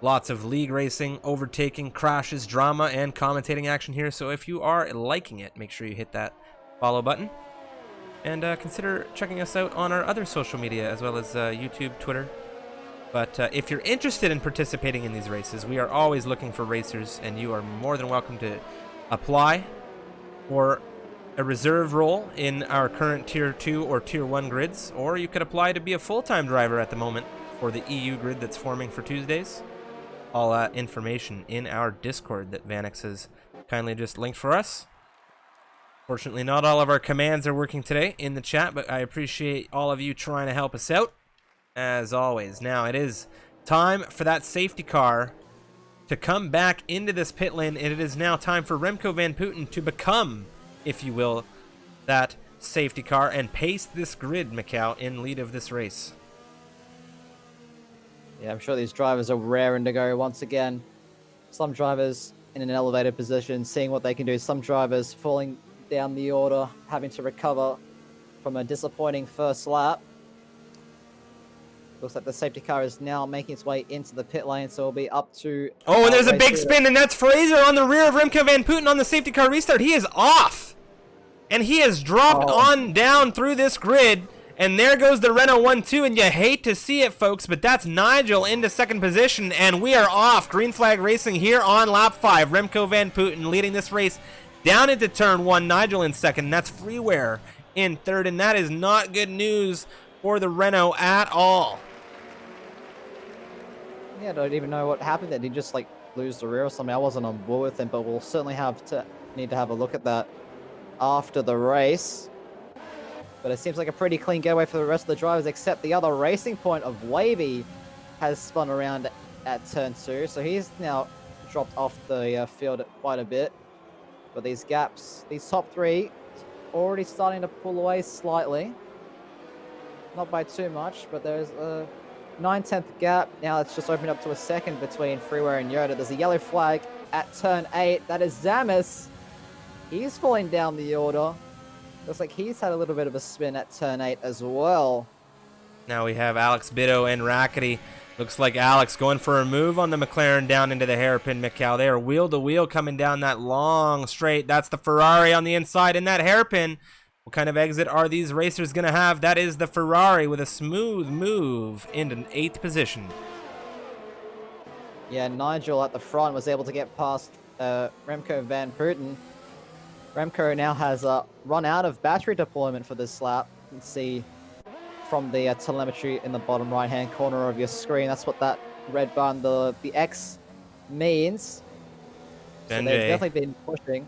S1: Lots of league racing, overtaking, crashes, drama, and commentating action here. So if you are liking it, make sure you hit that follow button. And consider checking us out on our other social media, as well as YouTube, Twitter. But if you're interested in participating in these races, we are always looking for racers, and you are more than welcome to apply for a reserve role in our current Tier 2 or Tier 1 grids. Or you could apply to be a full-time driver at the moment for the EU grid that's forming for Tuesdays. All that information in our Discord that Vanix has kindly just linked for us. Fortunately, not all of our commands are working today in the chat, but I appreciate all of you trying to help us out, as always. Now, it is time for that safety car to come back into this pit lane, and it is now time for Remco Van Putten to become, if you will, that safety car and pace this grid, Mikcow, in lead of this race.
S2: Yeah, I'm sure these drivers are raring to go once again. Some drivers in an elevated position, seeing what they can do. Some drivers falling down the order, having to recover from a disappointing first lap. Looks like the safety car is now making its way into the pit lane, so it'll be up to...
S1: Oh, and there's a big spin, and that's Fraser on the rear of Remco Van Putten on the safety car restart. He is off! And he has dropped on down through this grid. And there goes the Renault 1-2, and you hate to see it, folks, but that's Nigel into second position, and we are off. Green flag racing here on lap 5. Remco Van Putten leading this race down into turn 1. Nigel in second, and that's Freeware in third, and that is not good news for the Renault at all.
S2: Yeah, I don't even know what happened there. Did he just, lose the rear or something? I wasn't on board with him, but we'll certainly need to have a look at that after the race. But it seems like a pretty clean getaway for the rest of the drivers, except the other Racing Point of Wavy has spun around at turn 2. So he's now dropped off the field quite a bit. But these gaps, these top 3, already starting to pull away slightly. Not by too much, but there's a 9/10 gap. Now it's just opened up to a second between Freeware and Yoda. There's a yellow flag at turn 8. That is Zamis He's falling down the order. Looks like he's had a little bit of a spin at turn 8 as well.
S1: Now we have Alex Bitto and Rackety. Looks like Alex going for a move on the McLaren down into the hairpin, Mikcow. They are wheel to wheel coming down that long straight. That's the Ferrari on the inside in that hairpin. What kind of exit are these racers going to have? That is the Ferrari with a smooth move into 8th position.
S2: Yeah, Nigel at the front was able to get past Remco Van Putten. Remco now has run out of battery deployment for this lap. You can see from the telemetry in the bottom right-hand corner of your screen. That's what that red bar and the X means. So they've definitely been pushing.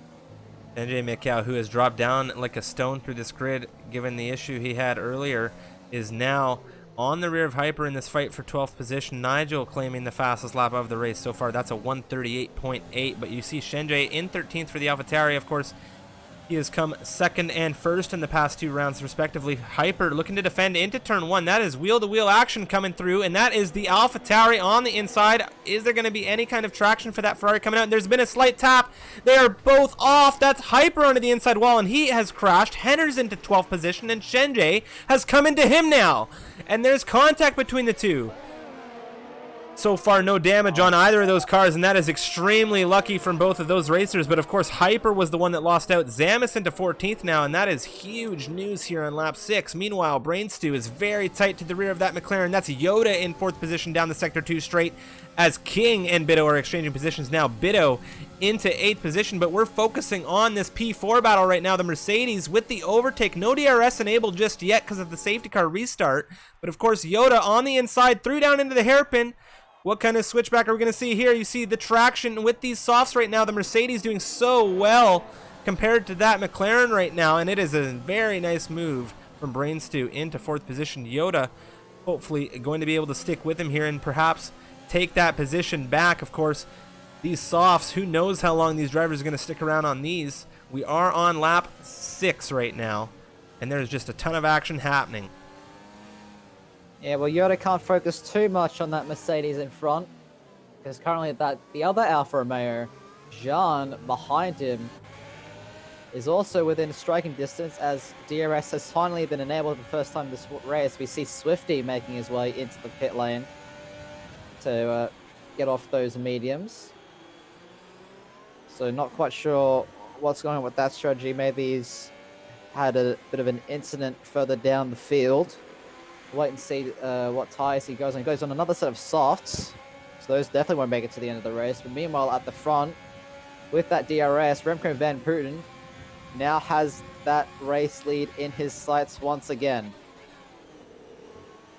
S1: NJ Mikcow, who has dropped down like a stone through this grid, given the issue he had earlier, is now on the rear of Hyper in this fight for 12th position. Nigel claiming the fastest lap of the race so far. That's a 1:38.8. But you see Shenjay in 13th for the AlphaTauri. Of course, he has come 2nd and 1st in the past 2 rounds, respectively. Hyper looking to defend into turn 1. That is wheel-to-wheel action coming through, and that is the AlphaTauri on the inside. Is there going to be any kind of traction for that Ferrari coming out? There's been a slight tap. They are both off. That's Hyper onto the inside wall, and he has crashed. Henner's into 12th position, and Shenjay has come into him now. And there's contact between the two. So far, no damage on either of those cars, and that is extremely lucky from both of those racers. But of course, Hyper was the one that lost out. Zamis into 14th now, and that is huge news here on lap 6. Meanwhile, Brainstew is very tight to the rear of that McLaren. That's Yoda in 4th position down the sector 2 straight, as King and Bitto are exchanging positions now. Bitto into 8th position, but we're focusing on this P4 battle right now. The Mercedes with the overtake. No DRS enabled just yet because of the safety car restart. But of course, Yoda on the inside, threw down into the hairpin. What kind of switchback are we going to see here? You see the traction with these softs right now. The Mercedes doing so well compared to that McLaren right now, and it is a very nice move from Brainstew into 4th position. Yoda hopefully going to be able to stick with him here and perhaps take that position back. Of course, these softs, who knows how long these drivers are going to stick around on these. We are on lap 6 right now, and there's just a ton of action happening.
S2: Yeah, well, Yoda can't focus too much on that Mercedes in front, because currently the other Alfa Romeo, Jean, behind him, is also within striking distance, as DRS has finally been enabled for the first time this race. We see Swifty making his way into the pit lane to get off those mediums. So not quite sure what's going on with that strategy. Maybe he's had a bit of an incident further down the field. Wait and see what tires he goes on. He goes on another set of softs, so those definitely won't make it to the end of the race. But meanwhile, at the front, with that DRS, Remco Van Putten now has that race lead in his sights once again.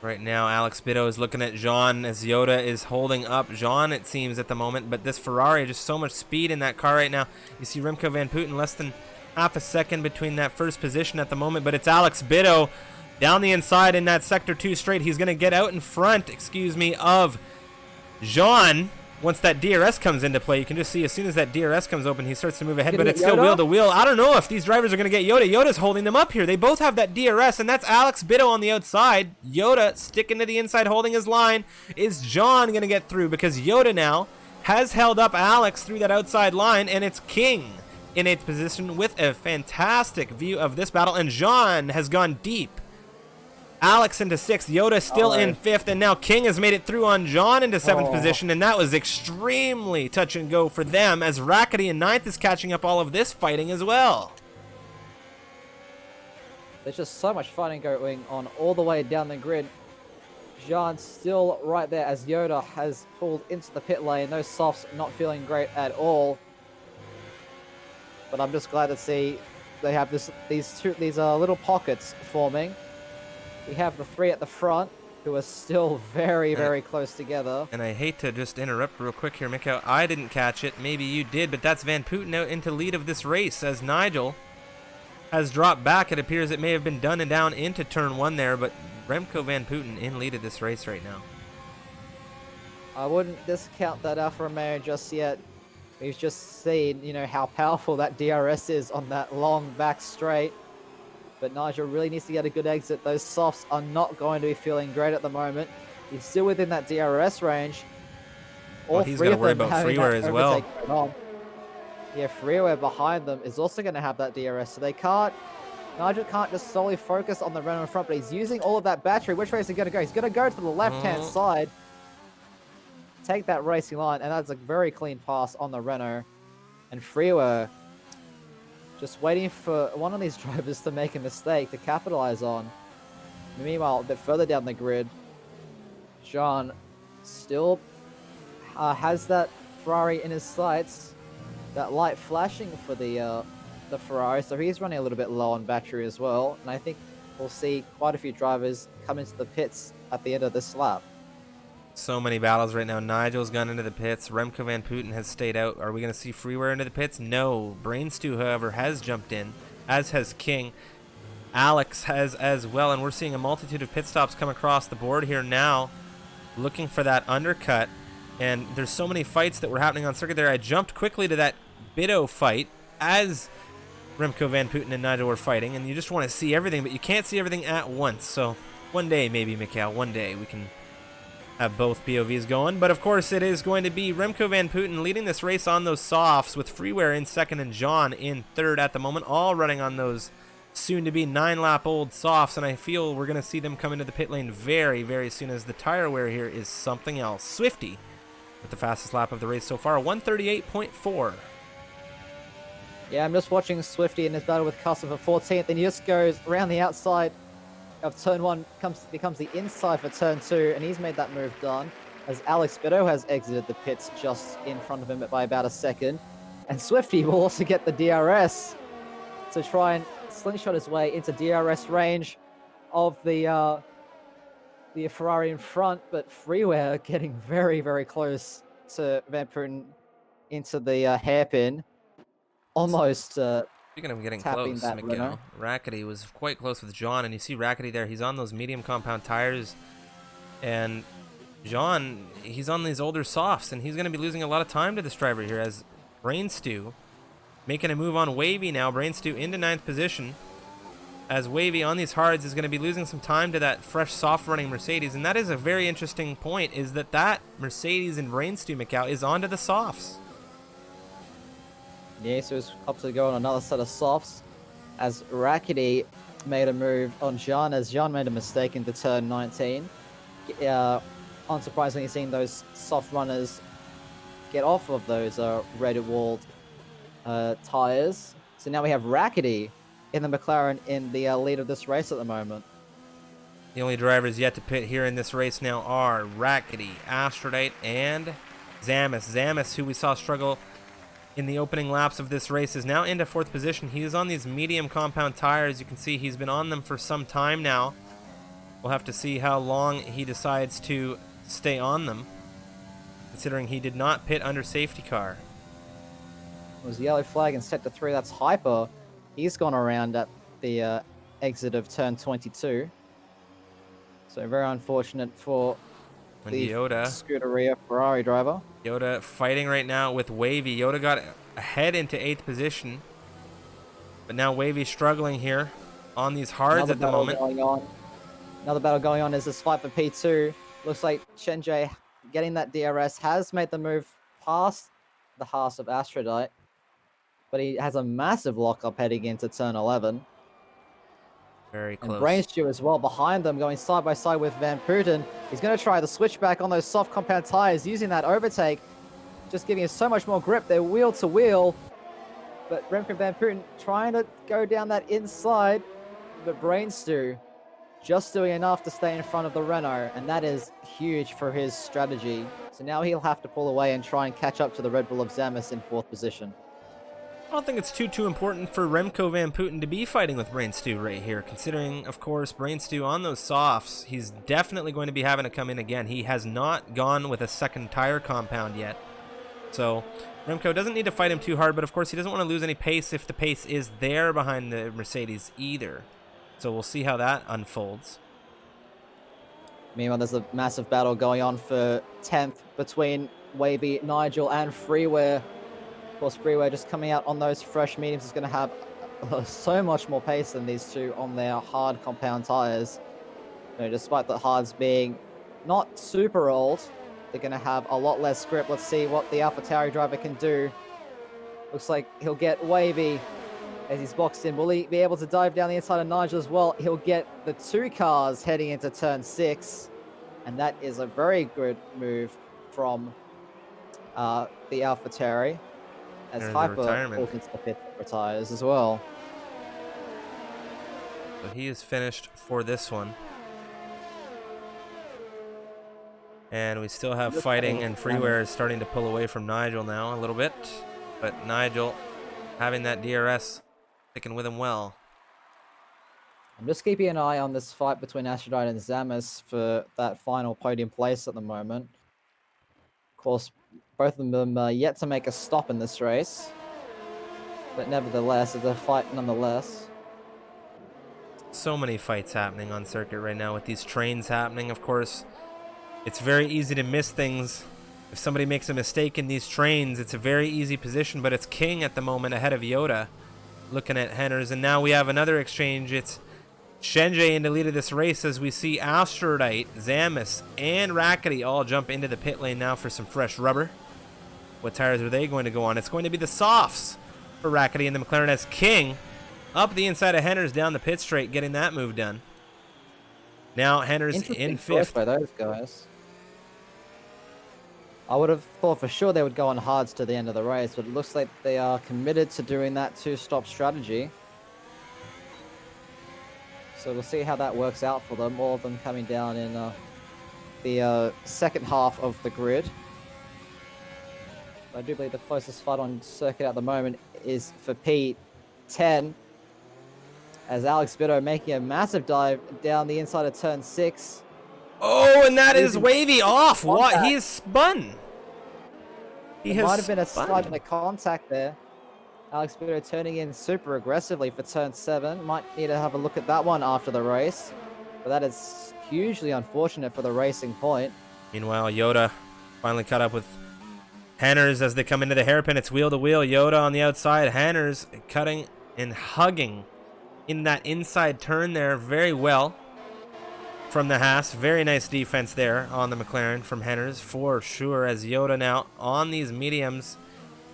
S1: Right now, Alex Bitto is looking at Jean as Yoda is holding up Jean, it seems, at the moment. But this Ferrari, just so much speed in that car right now. You see Remco Van Putten less than half a second between that first position at the moment. But it's Alex Bitto down the inside in that sector 2 straight. He's going to get out in front, of Jean. Once that DRS comes into play, you can just see as soon as that DRS comes open, he starts to move ahead, but it's still wheel to wheel. I don't know if these drivers are going to get Yoda. Yoda's holding them up here. They both have that DRS, and that's Alex Bitto on the outside. Yoda sticking to the inside, holding his line. Is John going to get through? Because Yoda now has held up Alex through that outside line, and it's King in 8th position with a fantastic view of this battle, and John has gone deep. Alex into 6th, Yoda still in 5th, and now King has made it through on John into 7th position, and that was extremely touch and go for them, as Rackety in 9th is catching up all of this fighting as well.
S2: There's just so much fighting going on all the way down the grid. Jean still right there as Yoda has pulled into the pit lane. Those softs not feeling great at all. But I'm just glad to see they have these little pockets forming. We have the 3 at the front, who are still very, very close together.
S1: And I hate to just interrupt real quick here, Mikcow. I didn't catch it. Maybe you did, but that's Van Putten out into lead of this race, as Nigel has dropped back. It appears it may have been done and down into turn 1 there, but Remco Van Putten in lead of this race right now.
S2: I wouldn't discount that Alfa Romeo just yet. We've just seen, how powerful that DRS is on that long back straight. But Nigel really needs to get a good exit. Those softs are not going to be feeling great at the moment. He's still within that DRS range.
S1: He's got to worry about freeware as well.
S2: Yeah, Freeware behind them is also going to have that DRS, so they can't... Nigel can't just solely focus on the Renault in front, but he's using all of that battery. Which way is he going to go? He's going to go to the left-hand side, take that racing line, and that's a very clean pass on the Renault. And Freeware just waiting for one of these drivers to make a mistake to capitalize on. Meanwhile, a bit further down the grid, Jean still has that Ferrari in his sights, that light flashing for the Ferrari, so he's running a little bit low on battery as well, and I think we'll see quite a few drivers come into the pits at the end of this lap.
S1: So many battles right now. Nigel's gone into the pits. Remco Van Putten has stayed out. Are we going to see Freeware into the pits? No. Brainstew, however, has jumped in, as has King. Alex has as well, and we're seeing a multitude of pit stops come across the board here now, looking for that undercut. And there's so many fights that were happening on circuit there. I jumped quickly to that Bido fight as Remco Van Putten and Nigel were fighting, and you just want to see everything, but you can't see everything at once. So one day, maybe, Mikcow, one day we can have both POVs going. But of course, it is going to be Remco Van Putten leading this race on those softs, with Freeware in second and John in third at the moment, all running on those soon-to-be 9-lap-old softs, and I feel we're going to see them come into the pit lane very, very soon, as the tire wear here is something else. Swifty with the fastest lap of the race so far, 138.4.
S2: Yeah, I'm just watching Swifty in his battle with Custer for 14th, and he just goes around the outside of turn 1, becomes the inside for turn 2, and he's made that move done, as Alex Bido has exited the pits just in front of him by about a second. And Swifty will also get the DRS to try and slingshot his way into DRS range of the Ferrari in front, but Freeware getting very, very close to Van Putten into the hairpin. Almost
S1: Speaking of getting close, Mikcow, Rackety was quite close with John, and you see Rackety there. He's on those medium compound tires, and John, he's on these older softs, and he's going to be losing a lot of time to this driver here, as Brainstew making a move on Wavy now. Brainstew into 9th position, as Wavy on these hards is going to be losing some time to that fresh soft running Mercedes. And that is a very interesting point, is that Mercedes and Brainstew, Mikcow, is onto the softs.
S2: Yeah, so it's up to go on another set of softs, as Rackety made a move on Jean, as Jean made a mistake into turn 19. Unsurprisingly, seeing those soft runners get off of those red-walled tires. So now we have Rackety in the McLaren in the lead of this race at the moment.
S1: The only drivers yet to pit here in this race now are Rackety, Aphrodite, and Zamis. Zamis, who we saw struggle in the opening laps of this race, is now into 4th position. He is on these medium compound tires. You can see he's been on them for some time now. We'll have to see how long he decides to stay on them, considering he did not pit under safety car.
S2: It was yellow flag in sector 3. That's Hyper. He's gone around at the exit of turn 22. So very unfortunate for the
S1: Yoda,
S2: Scuderia Ferrari driver.
S1: Yoda fighting right now with Wavy. Yoda got ahead into 8th position, but now Wavy struggling here on these hards at the moment.
S2: Another battle going on is this fight for P2. Looks like Shenjie getting that DRS has made the move past the Haas of Aphrodite, but he has a massive lockup heading into turn 11.
S1: Very close.
S2: And Brainstew as well behind them, going side by side with Van Putten. He's going to try the switchback on those soft compound tires, using that overtake, just giving us so much more grip. They're wheel to wheel, but Remco Van Putten trying to go down that inside, but Brainstew just doing enough to stay in front of the Renault, and that is huge for his strategy. So now he'll have to pull away and try and catch up to the Red Bull of Zamis in 4th position.
S1: I don't think it's too important for Remco Van Putten to be fighting with Brainstew right here, considering, of course, Brainstew on those softs, he's definitely going to be having to come in again. He has not gone with a second tire compound yet. So Remco doesn't need to fight him too hard, but of course he doesn't want to lose any pace if the pace is there behind the Mercedes either. So we'll see how that unfolds.
S2: Meanwhile, there's a massive battle going on for 10th between Wavy, Nigel, and Freeware. Of course, Freeware just coming out on those fresh mediums is going to have so much more pace than these two on their hard compound tires. You know, despite the hards being not super old, they're going to have a lot less grip. Let's see what the AlphaTauri driver can do. Looks like he'll get wavy as he's boxed in. Will he be able to dive down the inside of Nigel as well? He'll get the 2 cars heading into turn 6. And that is a very good move from the AlphaTauri. As
S1: There's a
S2: Hyper
S1: retirement.
S2: falls into the pit, retires as well.
S1: So he is finished for this one. And we still have fighting, and Freeware is starting to pull away from Nigel now a little bit. But Nigel, having that DRS, sticking with him well.
S2: I'm just keeping an eye on this fight between Aphrodite and Zamis for that final podium place at the moment. Of course, both of them are yet to make a stop in this race. But nevertheless, it's a fight nonetheless.
S1: So many fights happening on circuit right now with these trains happening, of course. It's very easy to miss things. If somebody makes a mistake in these trains, it's a very easy position, but it's King at the moment ahead of Yoda, looking at Henners. And now we have another exchange. It's Shenjie in the lead of this race as we see Aphrodite, Zamis, and Rackety all jump into the pit lane now for some fresh rubber. What tires are they going to go on? It's going to be the softs for Rackety and the McLaren as King up the inside of Henners down the pit straight, getting that move done. Now Henners in 5th.
S2: By those guys. I would have thought for sure they would go on hards to the end of the race, but it looks like they are committed to doing that 2-stop strategy. So we'll see how that works out for them. All of them coming down in the second half of the grid. I do believe the closest fight on circuit at the moment is for P10. As Alex Bitto making a massive dive down the inside of turn 6.
S1: Oh, and that is wavy off. What? He is spun.
S2: It might have been a slight bit of contact there. Alex Bitto turning in super aggressively for turn 7. Might need to have a look at that one after the race. But that is hugely unfortunate for the racing point.
S1: Meanwhile, Yoda finally caught up with Henners as they come into the hairpin. It's wheel to wheel. Yoda on the outside. Henners cutting and hugging in that inside turn there very well from the Haas. Very nice defense there on the McLaren from Henners for sure, as Yoda now on these mediums.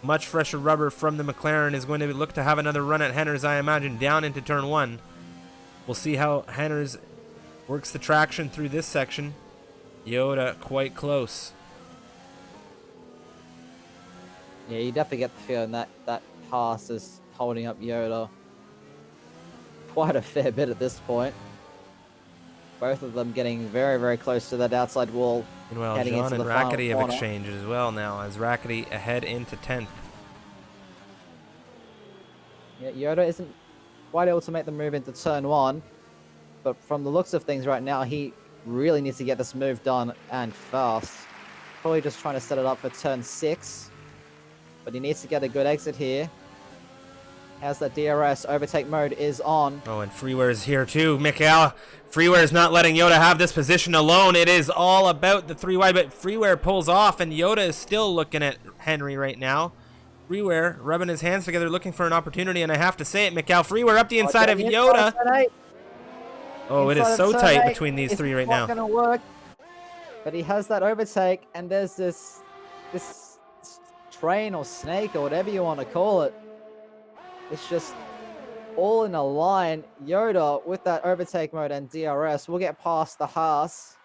S1: Much fresher rubber from the McLaren is going to look to have another run at Henners, I imagine, down into turn 1. We'll see how Henners works the traction through this section. Yoda quite close.
S2: Yeah, you definitely get the feeling that that pass is holding up Yoda quite a fair bit at this point. Both of them getting very, very close to that outside wall.
S1: Meanwhile, John and Rackety have exchanged as well now, as Rackety ahead into 10th.
S2: Yeah, Yoda isn't quite able to make the move into turn 1, but from the looks of things right now, he really needs to get this move done and fast. Probably just trying to set it up for turn 6, but he needs to get a good exit here. As the DRS overtake mode is on.
S1: Oh, and Freeware is here too. Mikcow, Freeware is not letting Yoda have this position alone. It is all about the 3 wide, but Freeware pulls off, and Yoda is still looking at Henry right now. Freeware rubbing his hands together, looking for an opportunity, and I have to say it, Mikcow. Freeware up the inside of Yoda. Oh, it is so tight between these 3 right now.
S2: It's not going to work, but he has that overtake, and there's this train or snake or whatever you want to call it. It's just all in a line. Yoda with that overtake mode and DRS will get past the Haas.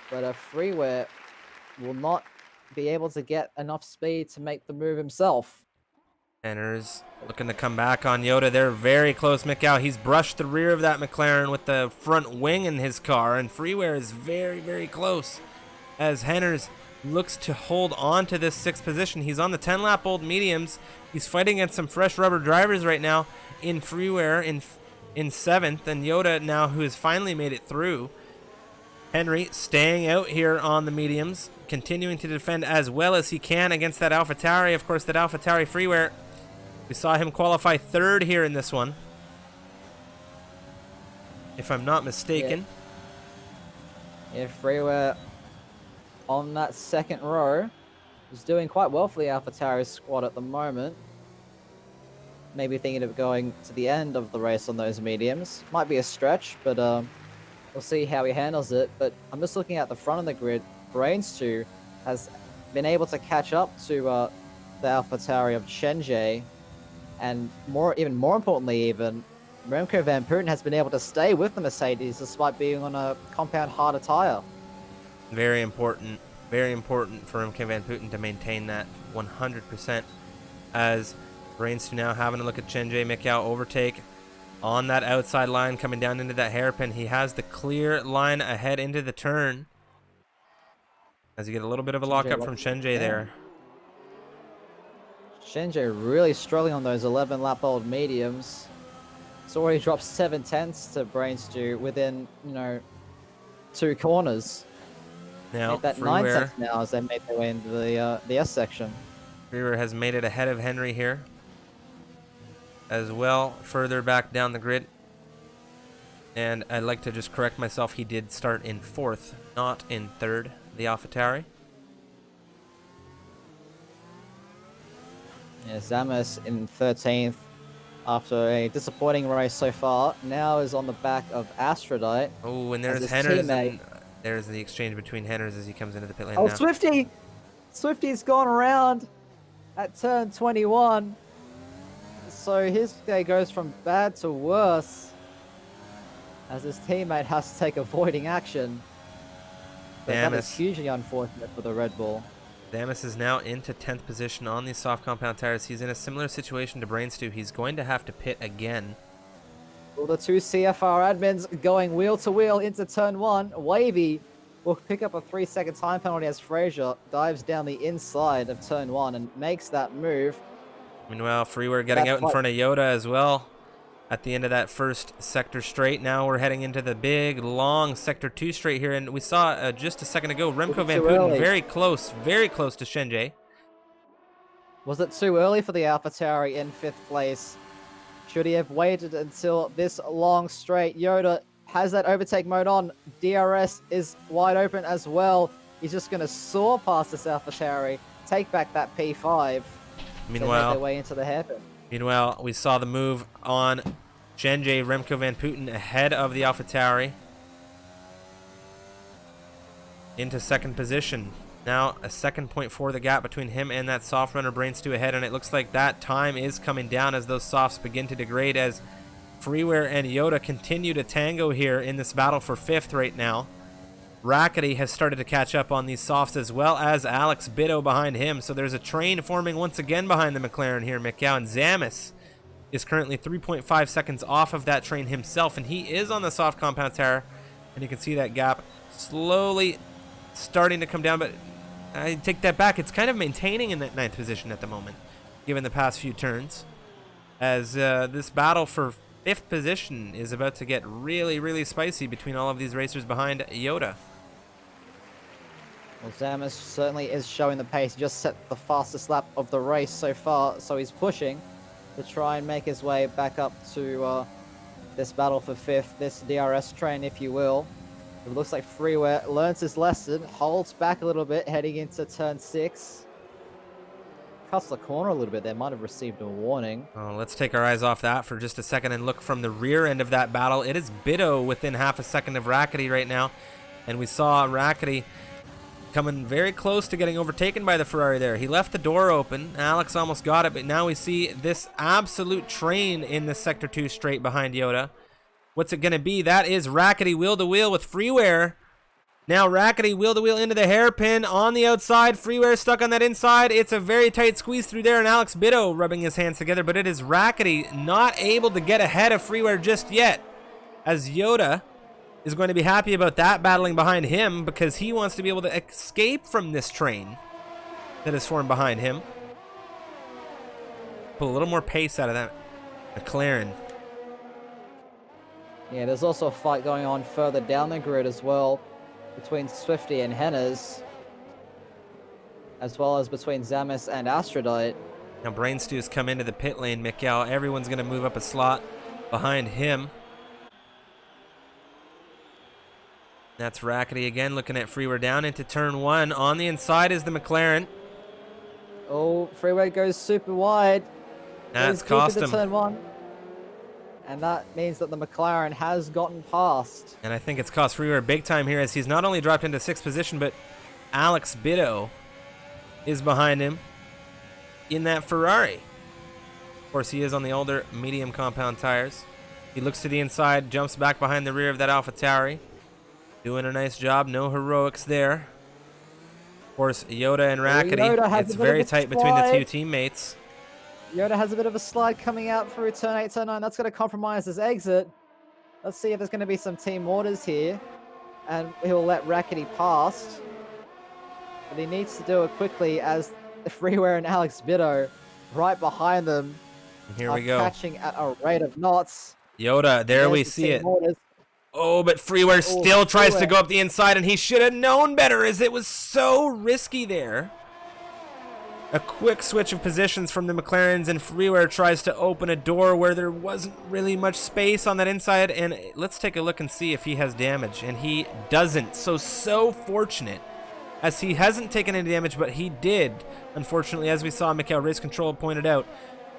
S2: But a Freeware will not be able to get enough speed to make the move himself.
S1: Henners looking to come back on Yoda. They're very close, Mikcow. He's brushed the rear of that McLaren with the front wing in his car, and Freeware is very, very close as Henners looks to hold on to this 6th position. He's on the 10-lap old mediums. He's fighting against some fresh rubber drivers right now in Freeware in 7th, and Yoda now, who has finally made it through. Henry staying out here on the mediums, continuing to defend as well as he can against that AlphaTauri. Of course, that AlphaTauri Freeware, we saw him qualify 3rd here in this one, if I'm not mistaken.
S2: Yeah, Freeware on that 2nd row is doing quite well for the AlphaTauri squad at the moment. Maybe thinking of going to the end of the race on those mediums. Might be a stretch, but we'll see how he handles it. But I'm just looking at the front of the grid. Brains 2 has been able to catch up to the AlphaTauri of Chenjay, and even more importantly, Remco Van Putten has been able to stay with the Mercedes despite being on a compound harder tire.
S1: Very important for Remco Van Putten to maintain that 100%. As Brains now having a look at Chenjay, Mikcow overtake on that outside line coming down into that hairpin. He has the clear line ahead into the turn. As you get a little bit of a lockup from Chenjay there.
S2: Chenjay really struggling on those 11 lap old mediums. It's already dropped 7/10 to Brainstew within, 2 corners.
S1: Now,
S2: made that 9/10 now as they make their way into the S section.
S1: Freeware has made it ahead of Henry here. As well, further back down the grid. And I'd like to just correct myself. He did start in 4th, not in 3rd, the AlphaTauri.
S2: Yeah, Zamis in 13th after a disappointing race so far. Now is on the back of Aphrodite.
S1: Oh, and there's Henners. There's the exchange between Henners as he comes into the pit lane now.
S2: Swifty! Swifty's gone around at turn 21. So his day goes from bad to worse as his teammate has to take avoiding action. But that is hugely unfortunate for the Red Bull.
S1: Damas is now into 10th position on these soft compound tires. He's in a similar situation to Brainstew. He's going to have to pit again.
S2: Well, the 2 CFR admins going wheel to wheel into turn 1. Wavy will pick up a 3-second time penalty as Fraser dives down the inside of turn 1 and makes that move.
S1: Meanwhile, Freeware getting out in front of Yoda as well at the end of that first sector straight. Now we're heading into the big, long sector 2 straight here, and we saw just a second ago Remco Van Putten very close to Chenjay.
S2: Was it too early for the AlphaTauri in 5th place? Should he have waited until this long straight? Yoda has that overtake mode on. DRS is wide open as well. He's just going to soar past this AlphaTauri, take back that P5.
S1: Meanwhile,
S2: make their way into the hairpin.
S1: Meanwhile, we saw the move on Chenjay, Remco Van Putten ahead of the AlphaTauri into 2nd position. Now a 2.4 the gap between him and that soft runner Brainstew ahead, and it looks like that time is coming down as those softs begin to degrade as Freeware and Yoda continue to tango here in this battle for 5th right now. Rackety has started to catch up on these softs as well as Alex Bitto behind him. So there's a train forming once again behind the McLaren here, Mikcow. And Zamis is currently 3.5 seconds off of that train himself, and he is on the soft compound tire. And you can see that gap slowly starting to come down, but I take that back. It's kind of maintaining in that 9th position at the moment, given the past few turns, as this battle for 5th position is about to get really, really spicy between all of these racers behind Yoda.
S2: Well, Zamis certainly is showing the pace. He just set the fastest lap of the race so far, so he's pushing to try and make his way back up to this battle for 5th, this DRS train, if you will. It looks like Freeware learns his lesson, holds back a little bit heading into turn 6. Cuts the corner a little bit there, might have received a warning.
S1: Oh, let's take our eyes off that for just a second and look from the rear end of that battle. It is Bitto within half a second of Rackety right now, and we saw Rackety coming very close to getting overtaken by the Ferrari there. He left the door open. Alex almost got it, but now we see this absolute train in the Sector 2 straight behind Yoda. What's it going to be? That is Rackety wheel-to-wheel with Freeware. Now Rackety wheel-to-wheel into the hairpin on the outside. Freeware stuck on that inside. It's a very tight squeeze through there, and Alex Bitto rubbing his hands together, but it is Rackety not able to get ahead of Freeware just yet, as Yoda is going to be happy about that battling behind him because he wants to be able to escape from this train that is formed behind him. Pull a little more pace out of that McLaren.
S2: Yeah, there's also a fight going on further down the grid as well between Swifty and Henners, as well as between Zamis and Aphrodite.
S1: Now Brainstew's come into the pit lane, Mikcow. Everyone's going to move up a slot behind him. That's Rackety again, looking at Freeware down into turn 1. On the inside is the McLaren.
S2: Oh, Freeware goes super wide.
S1: That's cost him.
S2: Turn 1. And that means that the McLaren has gotten past.
S1: And I think it's cost Freeware big time here, as he's not only dropped into 6th position, but Alex Bitto is behind him. in that Ferrari. Of course, he is on the older medium compound tires. He looks to the inside, jumps back behind the rear of that AlphaTauri. Doing a nice job, no heroics there. Of course, Yoda and Rackety, it's very tight between the two teammates.
S2: Yoda has a bit of a slide coming out through turn 8, turn 9. That's going to compromise his exit. Let's see if there's going to be some team orders here. And he'll let Rackety pass. But he needs to do it quickly as the Freeware and Alex Bitto right behind them.
S1: Here we go.
S2: Catching at a rate of knots.
S1: Yoda, there we see it. Orders. Oh, but Freeware still tries to go up the inside, and he should have known better as it was so risky there. A quick switch of positions from the McLarens, and Freeware tries to open a door where there wasn't really much space on that inside, and let's take a look and see if he has damage, and he doesn't. So fortunate, as he hasn't taken any damage, but he did, unfortunately, as we saw Mikcow Race Control pointed out,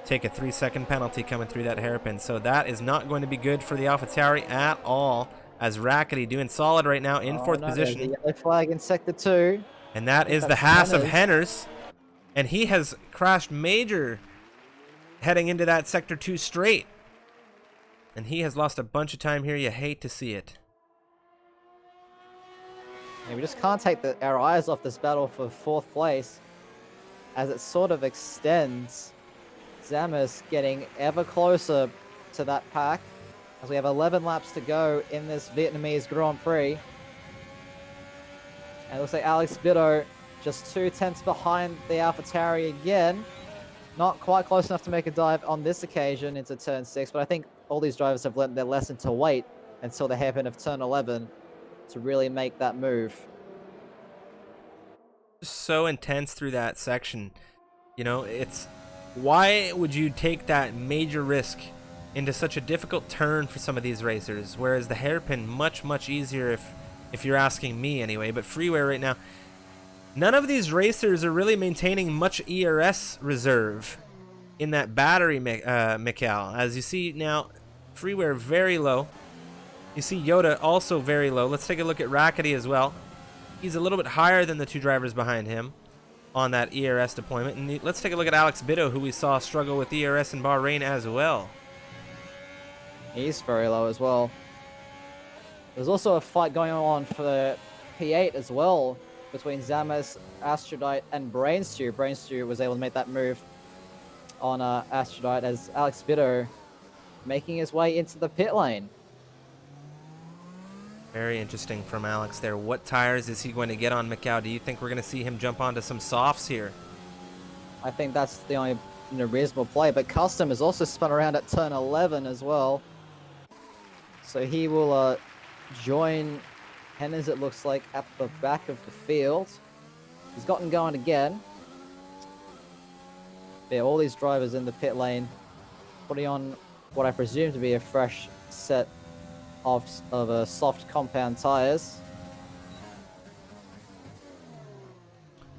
S1: take a 3-second penalty coming through that hairpin. So that is not going to be good for the AlphaTauri at all, as Rackety doing solid right now in fourth position.
S2: There's a yellow flag in sector 2.
S1: And that is the Haas of Henners. And he has crashed major heading into that sector 2 straight. And he has lost a bunch of time here. You hate to see it.
S2: Yeah, we just can't take our eyes off this battle for fourth place, as it sort of extends. Zamis getting ever closer to that pack, as we have 11 laps to go in this Vietnamese Grand Prix. And it looks like Alex Bitto just 2/10 behind the AlphaTauri again. Not quite close enough to make a dive on this occasion into turn 6, but I think all these drivers have learned their lesson to wait until the hairpin of turn 11 to really make that move.
S1: So intense through that section. You know, it's... Why would you take that major risk into such a difficult turn for some of these racers, whereas the hairpin much easier if you're asking me anyway. But Freeware right now, none of these racers are really maintaining much ERS reserve in that battery, Mikcow. As you see now, Freeware very low. You see Yoda also very low. Let's take a look at Rackety as well. He's a little bit higher than the two drivers behind him on that ERS deployment. And let's take a look at Alex Bitto, who we saw struggle with ERS in Bahrain as well.
S2: He's very low as well. There's also a fight going on for the P8 as well between Zamis, Astrodite, and Brainstew. Brainstew was able to make that move on Astrodite, as Alex Bitto making his way into the pit lane.
S1: Very interesting from Alex there. What tires is he going to get on Mikcow? Do you think we're going to see him jump onto some softs here?
S2: I think that's the only reasonable play, but Custom is also spun around at turn 11 as well. So he will join Henners, it looks like, at the back of the field. He's gotten going again. Yeah, all these drivers in the pit lane putting on what I presume to be a fresh set of soft compound tires.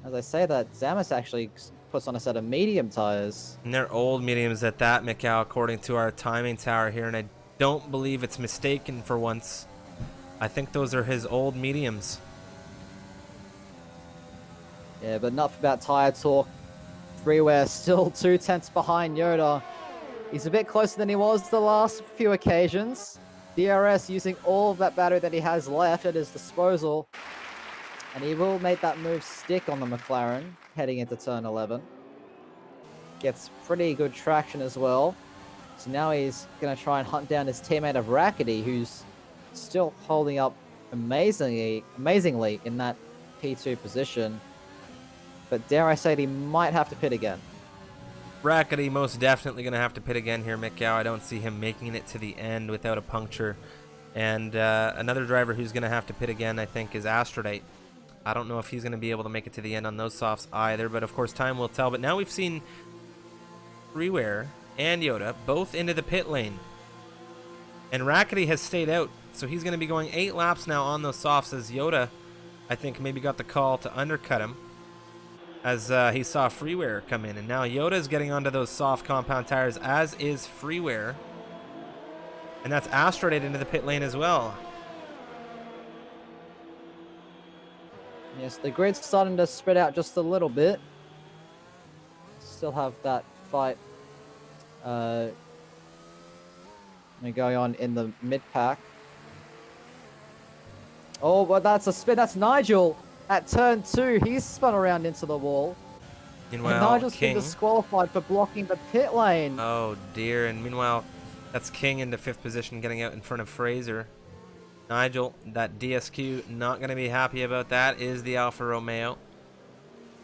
S2: As I say that, Zamis actually puts on a set of medium tires.
S1: And they're old mediums at that, Mikcow, according to our timing tower here, and I don't believe it's mistaken for once. I think those are his old mediums.
S2: Yeah, but enough about tire talk. Freeware still 2/10 behind Yoda. He's a bit closer than he was the last few occasions. DRS using all of that battery that he has left at his disposal. And he will make that move stick on the McLaren heading into turn 11. Gets pretty good traction as well. So now he's going to try and hunt down his teammate of Rackety, who's still holding up amazingly in that P2 position. But dare I say, he might have to pit again.
S1: Rackety most definitely going to have to pit again here, Mikcow. I don't see him making it to the end without a puncture. And another driver who's going to have to pit again, I think, is Astrodite. I don't know if he's going to be able to make it to the end on those softs either, but of course time will tell. But now we've seen Freeware and Yoda both into the pit lane. And Rackety has stayed out, so he's going to be going 8 laps now on those softs, as Yoda, I think, maybe got the call to undercut him as he saw Freeware come in. And now Yoda's getting onto those soft compound tires, as is Freeware. And that's Astrodite into the pit lane as well. Yes,
S2: the grid's starting to spread out just a little bit. still have that fight going on in the mid pack. Oh, but that's a spin. That's Nigel at turn 2. He's spun around into the wall.
S1: Meanwhile,
S2: And Nigel's
S1: King.
S2: been disqualified for blocking the pit lane.
S1: Oh dear, and meanwhile, that's King into 5th position, getting out in front of Fraser. Nigel, that DSQ, not going to be happy about that, is the Alfa Romeo.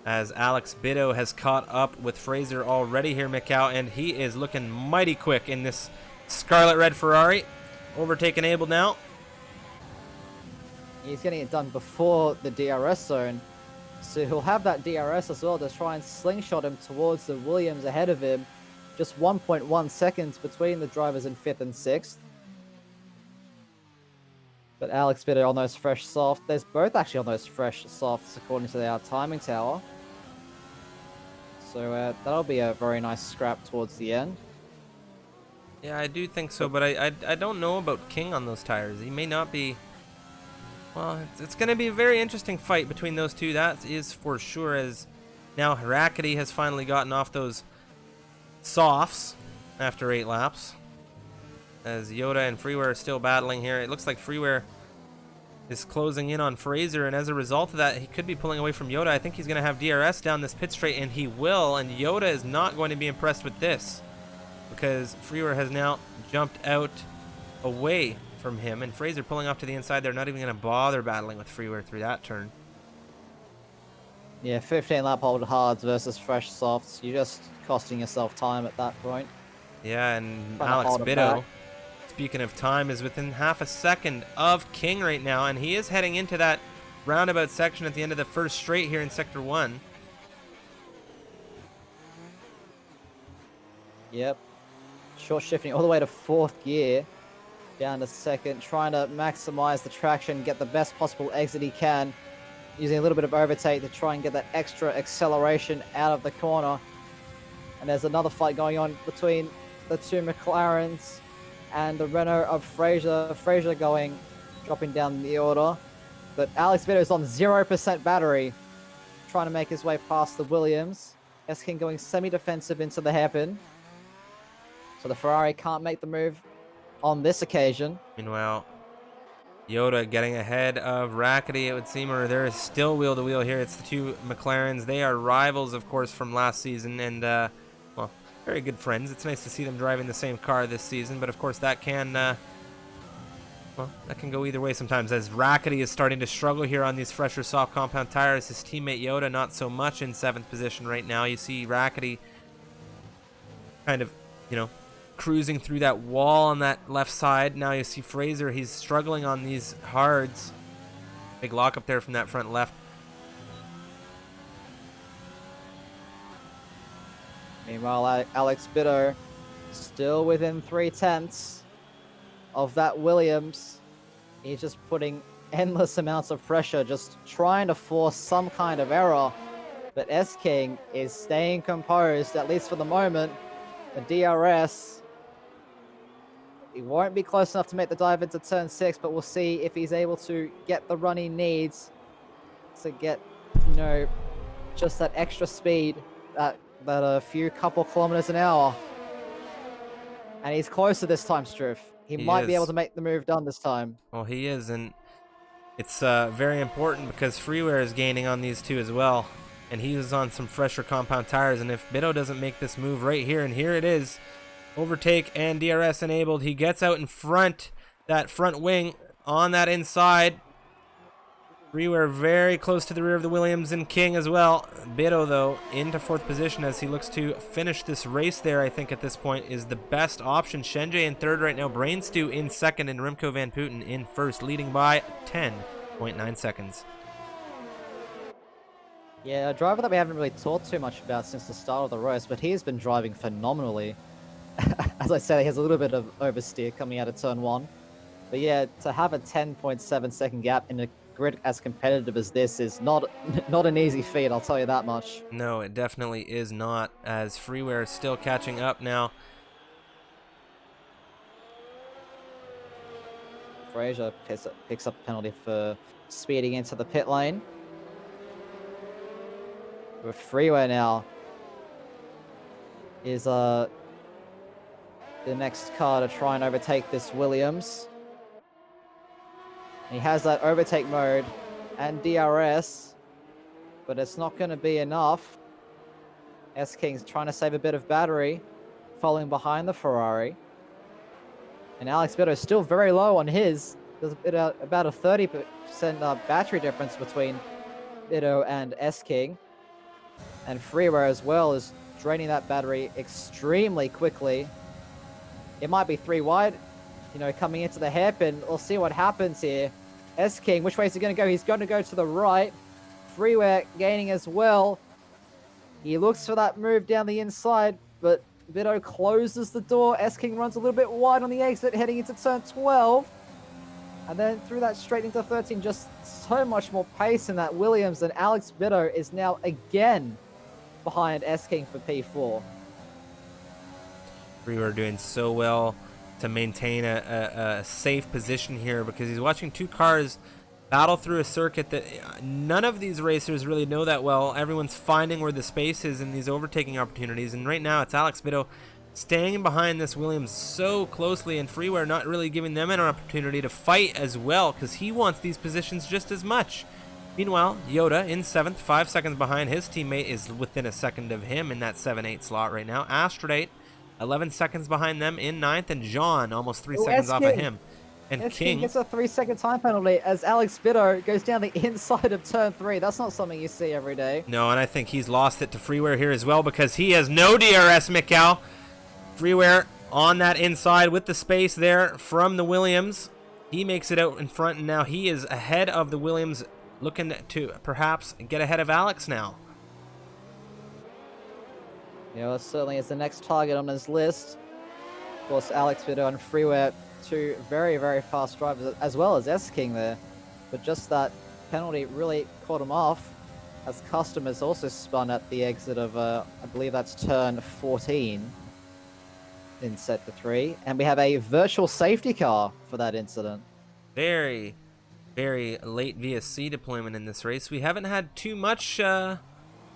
S1: As Alex Biddo has caught up with Fraser already here, Mikcow, and he is looking mighty quick in this Scarlet Red Ferrari. Overtaken Abel now.
S2: He's getting it done before the DRS zone. So he'll have that DRS as well to try and slingshot him towards the Williams ahead of him. Just 1.1 seconds between the drivers in 5th and 6th. But Alex Biddo on those fresh soft. There's both actually on those fresh softs according to our timing tower. So that'll be a very nice scrap towards the end.
S1: Yeah, I do think so, but I don't know about King on those tires. He may not be... Well, it's going to be a very interesting fight between those two. That is for sure, as now Rackety has finally gotten off those softs after 8 laps. As Yoda and Freeware are still battling here. It looks like Freeware is closing in on Fraser, and as a result of that, he could be pulling away from Yoda. I think he's going to have DRS down this pit straight, and he will, and Yoda is not going to be impressed with this, because Freeware has now jumped out away from him, and Fraser pulling off to the inside. They're not even going to bother battling with Freeware through that turn.
S2: Yeah, 15 lap hold hards versus fresh softs. You're just costing yourself time at that point.
S1: Yeah, and
S2: Trying to
S1: Alex
S2: hold him
S1: Biddo,
S2: back.
S1: speaking of time, is within half a second of King right now, and he is heading into that roundabout section at the end of the first straight here in Sector 1.
S2: Yep. Short shifting all the way to 4th gear. Down to 2nd, trying to maximize the traction, get the best possible exit he can, using a little bit of overtake to try and get that extra acceleration out of the corner. And there's another fight going on between the two McLarens and the Renault of Fraser. Fraser dropping down the order. But Alex Biddo is on 0% battery, trying to make his way past the Williams. S-King going semi-defensive into the hairpin. So the Ferrari can't make the move on this occasion.
S1: Meanwhile, Yoda getting ahead of Rackety, it would seem, or there is still wheel to wheel here. It's the two McLarens. They are rivals, of course, from last season, and well, very good friends. It's nice to see them driving the same car this season, but of course that can well, that can go either way sometimes, as Rackety is starting to struggle here on these fresher soft compound tires. His teammate Yoda not so much in 7th position right now. You see Rackety kind of, cruising through that wall on that left side. Now you see Fraser, he's struggling on these hards. Big lock up there from that front left.
S2: Meanwhile, Alex Biddo still within 3/10 of that Williams. He's just putting endless amounts of pressure, just trying to force some kind of error. But S-King is staying composed, at least for the moment. The DRS, he won't be close enough to make the dive into turn 6, but we'll see if he's able to get the run he needs to get, just that extra speed, that a few couple kilometers an hour. And he's closer this time, Striff. He might be able to make the move done this time.
S1: Well, he is, and it's very important because Freeware is gaining on these two as well. And he is on some fresher compound tires, and if Biddo doesn't make this move right here, and here it is, overtake and DRS enabled, he gets out in front, that front wing on that inside. Freeware very close to the rear of the Williams and King as well. Biddo, though, into 4th position as he looks to finish this race there. I think at this point is the best option. Shenjay in 3rd right now, Brainstew in 2nd, and Remco Van Putten in 1st, leading by 10.9 seconds.
S2: Yeah, a driver that we haven't really talked too much about since the start of the race, but he has been driving phenomenally. As I said, he has a little bit of oversteer coming out of turn 1. But yeah, to have a 10.7 second gap in a grid as competitive as this is not an easy feat, I'll tell you that much.
S1: No, it definitely is not, as Freeware is still catching up now.
S2: Fraser picks up a penalty for speeding into the pit lane. With Freeware now is the next car to try and overtake this Williams. He has that overtake mode and DRS, but it's not going to be enough. S-King's trying to save a bit of battery, following behind the Ferrari. And Alex Bitto is still very low on his. There's about a 30% battery difference between Bitto and S-King. And Freeware as well is draining that battery extremely quickly. It might be 3 wide, you know, coming into the hairpin. We'll see what happens here. S-King, which way is he going to go? He's going to go to the right. Freeware gaining as well. He looks for that move down the inside, but Bitto closes the door. S-King runs a little bit wide on the exit, heading into turn 12. And then through that straight into 13, just so much more pace in that Williams. And Alex Bitto is now again behind S-King for P4.
S1: Freeware doing so well to maintain a safe position here because he's watching 2 cars battle through a circuit that none of these racers really know that well. Everyone's finding where the space is in these overtaking opportunities, and right now it's Alex Bitto staying behind this Williams so closely, and Freeware not really giving them an opportunity to fight as well because he wants these positions just as much. Meanwhile, Yoda in 7th, 5 seconds behind. His teammate is within a second of him in that 7-8 slot right now. Astrodate 11 seconds behind them in 9th, and John almost 3 seconds off of him. And King
S2: gets a 3-second time penalty as Alex Bitto goes down the inside of turn 3. That's not something you see every day.
S1: No, and I think he's lost it to Freeware here as well because he has no DRS, Mikcow. Freeware on that inside with the space there from the Williams. He makes it out in front, and now he is ahead of the Williams, looking to perhaps get ahead of Alex now.
S2: You know, certainly is the next target on his list. Of course, Alex Bitto and Freeware, 2 very, very fast drivers, as well as S-King there. But just that penalty really caught him off, as Customers also spun at the exit of, I believe that's turn 14 in sector 3. And we have a virtual safety car for that incident.
S1: Very, very late VSC deployment in this race. We haven't had too much of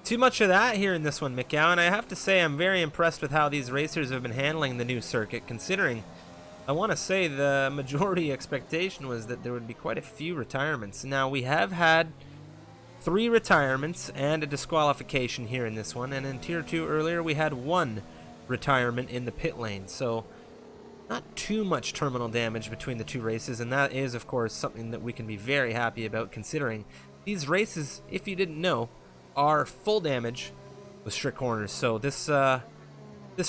S1: that here in this one, Mikcow, and I have to say I'm very impressed with how these racers have been handling the new circuit, considering I want to say the majority expectation was that there would be quite a few retirements. Now, we have had 3 retirements and a disqualification here in this one, and in Tier 2 earlier we had 1 retirement in the pit lane, so not too much terminal damage between the 2 races, and that is, of course, something that we can be very happy about, considering these races, if you didn't know, are full damage with strict corners. So this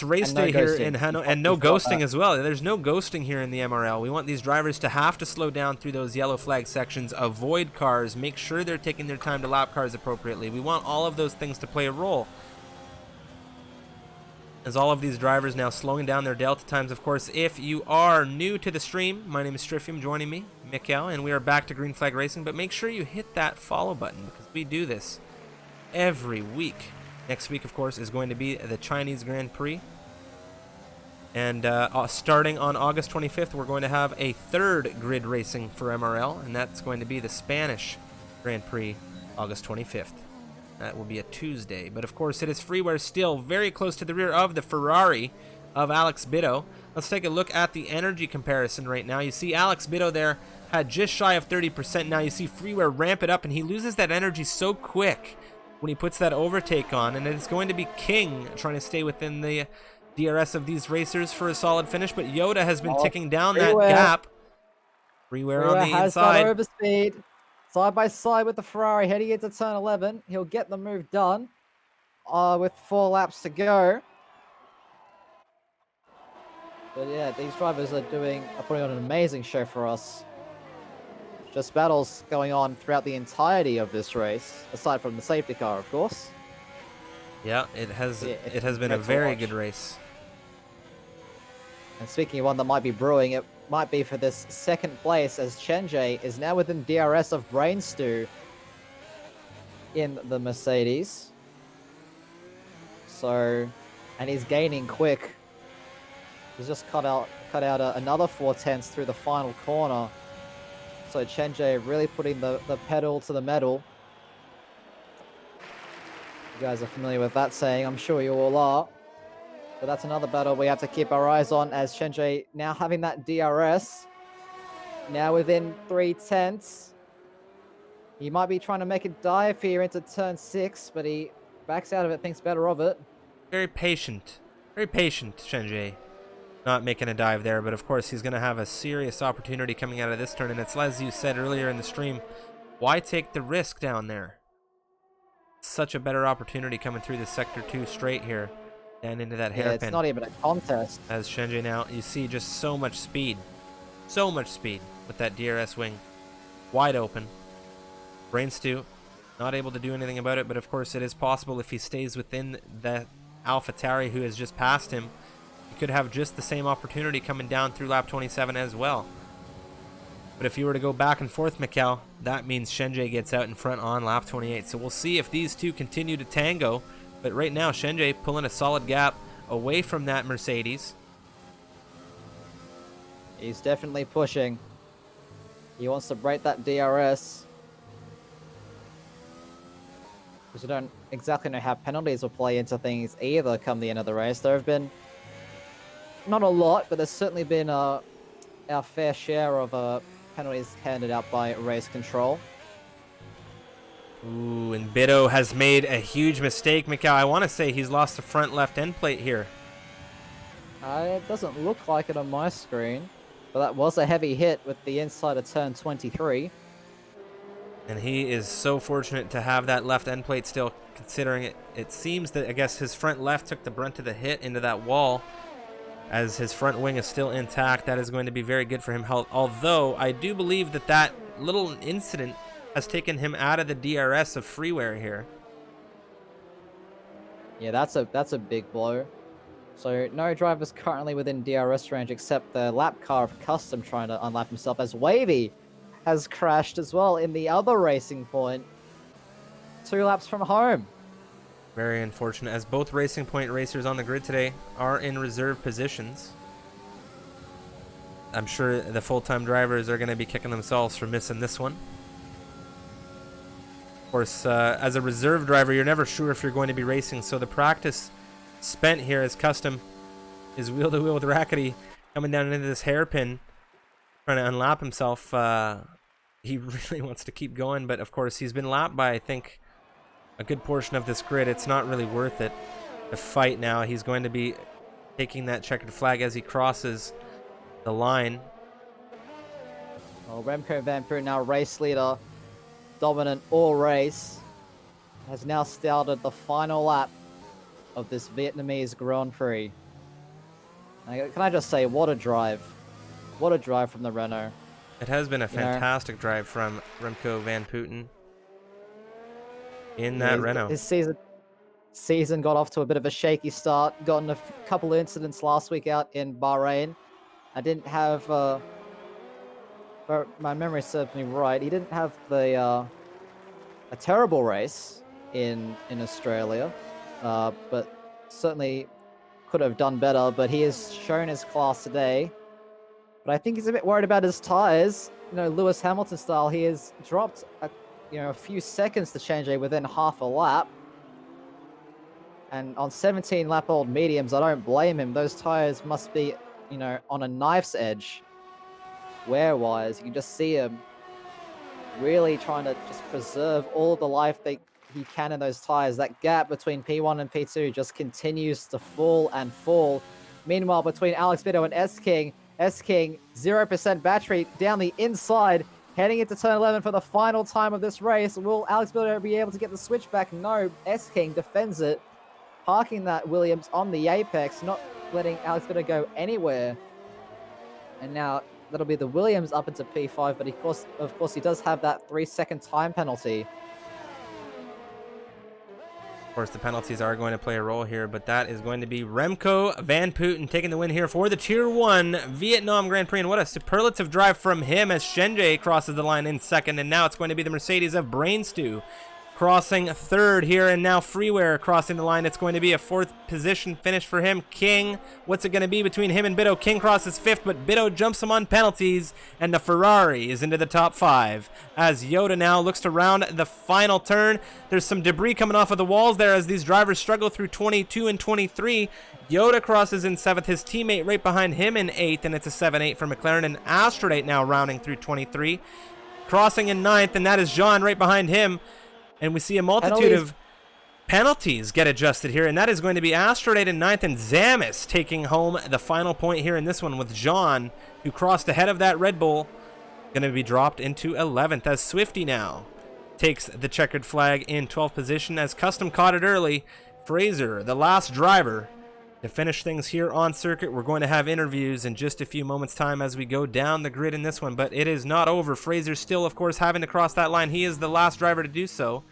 S1: race day here in Hanoi, and no ghosting as well. There's no ghosting here in the MRL. We want these drivers to have to slow down through those yellow flag sections, avoid cars, make sure they're taking their time to lap cars appropriately. We want all of those things to play a role. As all of these drivers now slowing down their delta times. Of course, if you are new to the stream, my name is Strifium, joining me, Mikcow, and we are back to Green Flag Racing, but make sure you hit that follow button because we do this every week. Next week, of course, is going to be the Chinese Grand Prix. And starting on August 25th, we're going to have a 3rd grid racing for MRL, and that's going to be the Spanish Grand Prix, August 25th. That will be a Tuesday. But, of course, it is Freeware still very close to the rear of the Ferrari of Alex Bitto. Let's take a look at the energy comparison right now. You see Alex Bitto there had just shy of 30%. Now you see Freeware ramp it up, and he loses that energy so quick when he puts that overtake on, and it's going to be King trying to stay within the DRS of these racers for a solid finish, but Yoda has been ticking down that gap. Freeware on the inside.
S2: That overspeed, side by side with the Ferrari, heading into turn 11. He'll get the move done with 4 laps to go. But yeah, these drivers are putting on an amazing show for us. Just battles going on throughout the entirety of this race, aside from the safety car, of course.
S1: Yeah, it has been a very good race.
S2: And speaking of one that might be brewing, it might be for this 2nd place, as Chenjay is now within DRS of Brain Stew in the Mercedes. So, and he's gaining quick. He's just cut out another 4/10 through the final corner. So Chenjay really putting the pedal to the metal. You guys are familiar with that saying, I'm sure you all are. But that's another battle we have to keep our eyes on, as Shenjie now having that DRS. Now within 3/10. He might be trying to make a dive here into turn 6, but he backs out of it, thinks better of it.
S1: Very patient, Shenjie. Not making a dive there, but of course he's going to have a serious opportunity coming out of this turn. And it's as you said earlier in the stream, why take the risk down there? Such a better opportunity coming through the sector 2 straight here and into that hairpin.
S2: Yeah, it's not even a contest.
S1: As Shenjie now, you see just so much speed with that DRS wing wide open. Brainstew not able to do anything about it, but of course it is possible if he stays within the AlphaTauri who has just passed him. He could have just the same opportunity coming down through lap 27 as well. But if you were to go back and forth, Mikcow, that means Shenjie gets out in front on lap 28. So we'll see if these two continue to tango. But right now, Shenjie pulling a solid gap away from that Mercedes.
S2: He's definitely pushing. He wants to break that DRS. Because we don't exactly know how penalties will play into things either come the end of the race. There have been not a lot, but there's certainly been our fair share of penalties handed out by race control.
S1: Ooh, and Bitto has made a huge mistake, Mikcow. I want to say he's lost the front left end plate here.
S2: It doesn't look like it on my screen, but that was a heavy hit with the inside of turn 23.
S1: And he is so fortunate to have that left end plate still, considering it seems that, I guess, his front left took the brunt of the hit into that wall. As his front wing is still intact, that is going to be very good for him. Although, I do believe that little incident has taken him out of the DRS of freeware here.
S2: Yeah, that's a big blow. So no drivers currently within DRS range except the lap car of Custom trying to unlap himself, as Wavy has crashed as well in the other racing point 2 laps from home.
S1: Very unfortunate, as both Racing Point racers on the grid today are in reserve positions. I'm sure the full-time drivers are going to be kicking themselves for missing this one. Of course, as a reserve driver, you're never sure if you're going to be racing, so the practice spent here as Custom is wheel-to-wheel with Rackety coming down into this hairpin, trying to unlap himself. He really wants to keep going, but of course he's been lapped by, I think, a good portion of this grid. It's not really worth it to fight now. He's going to be taking that checkered flag as he crosses the line.
S2: Well, Remco Van Peert, now race leader, dominant all race, has now started the final lap of this Vietnamese Grand Prix. Now, can I just say, what a drive. What a drive from the Renault.
S1: It has been a fantastic drive from Remco Van Putten in that Renault.
S2: His season got off to a bit of a shaky start. Got in a couple of incidents last week out in Bahrain. I didn't have, if my memory serves me right, he didn't have a terrible race in Australia, but certainly could have done better. But he has shown his class today. But I think he's a bit worried about his tires. You know, Lewis Hamilton style, he has dropped a few seconds to Shenjie within half a lap. And on 17 lap old mediums, I don't blame him. Those tires must be, on a knife's edge. Wear-wise, you can just see him really trying to just preserve all the life that he can in those tires. That gap between P1 and P2 just continues to fall and fall. Meanwhile, between Alex Bitto and S-King, 0% battery down the inside, heading into turn 11 for the final time of this race. Will Alex Bitto be able to get the switchback? No, S-King defends it, parking that Williams on the apex, not letting Alex Bitto go anywhere. And now that'll be the Williams up into P5, but of course he does have that 3-second time penalty.
S1: Of course, the penalties are going to play a role here, but that is going to be Remco Van Putten taking the win here for the Tier 1 Vietnam Grand Prix. And what a superlative drive from him as Shenjie crosses the line in second. And now it's going to be the Mercedes of Brainstew crossing third here, and now Freeware crossing the line. It's going to be a 4th position finish for him. King, what's it going to be between him and Biddo? King crosses 5th, but Biddo jumps him on penalties, and the Ferrari is into the top 5 as Yoda now looks to round the final turn. There's some debris coming off of the walls there as these drivers struggle through 22 and 23. Yoda crosses in 7th, his teammate right behind him in 8th, and it's a 7-8 for McLaren, and Astrodate now rounding through 23. Crossing in 9th, and that is John right behind him. And we see a multitude of penalties get adjusted here, and that is going to be Astrodate in 9th, and Zamis taking home the final point here in this one, with John, who crossed ahead of that Red Bull, going to be dropped into 11th, as Swifty now takes the checkered flag in 12th position, as Custom caught it early. Fraser, the last driver to finish things here on circuit. We're going to have interviews in just a few moments' time as we go down the grid in this one, but it is not over. Fraser still, of course, having to cross that line. He is the last driver to do so,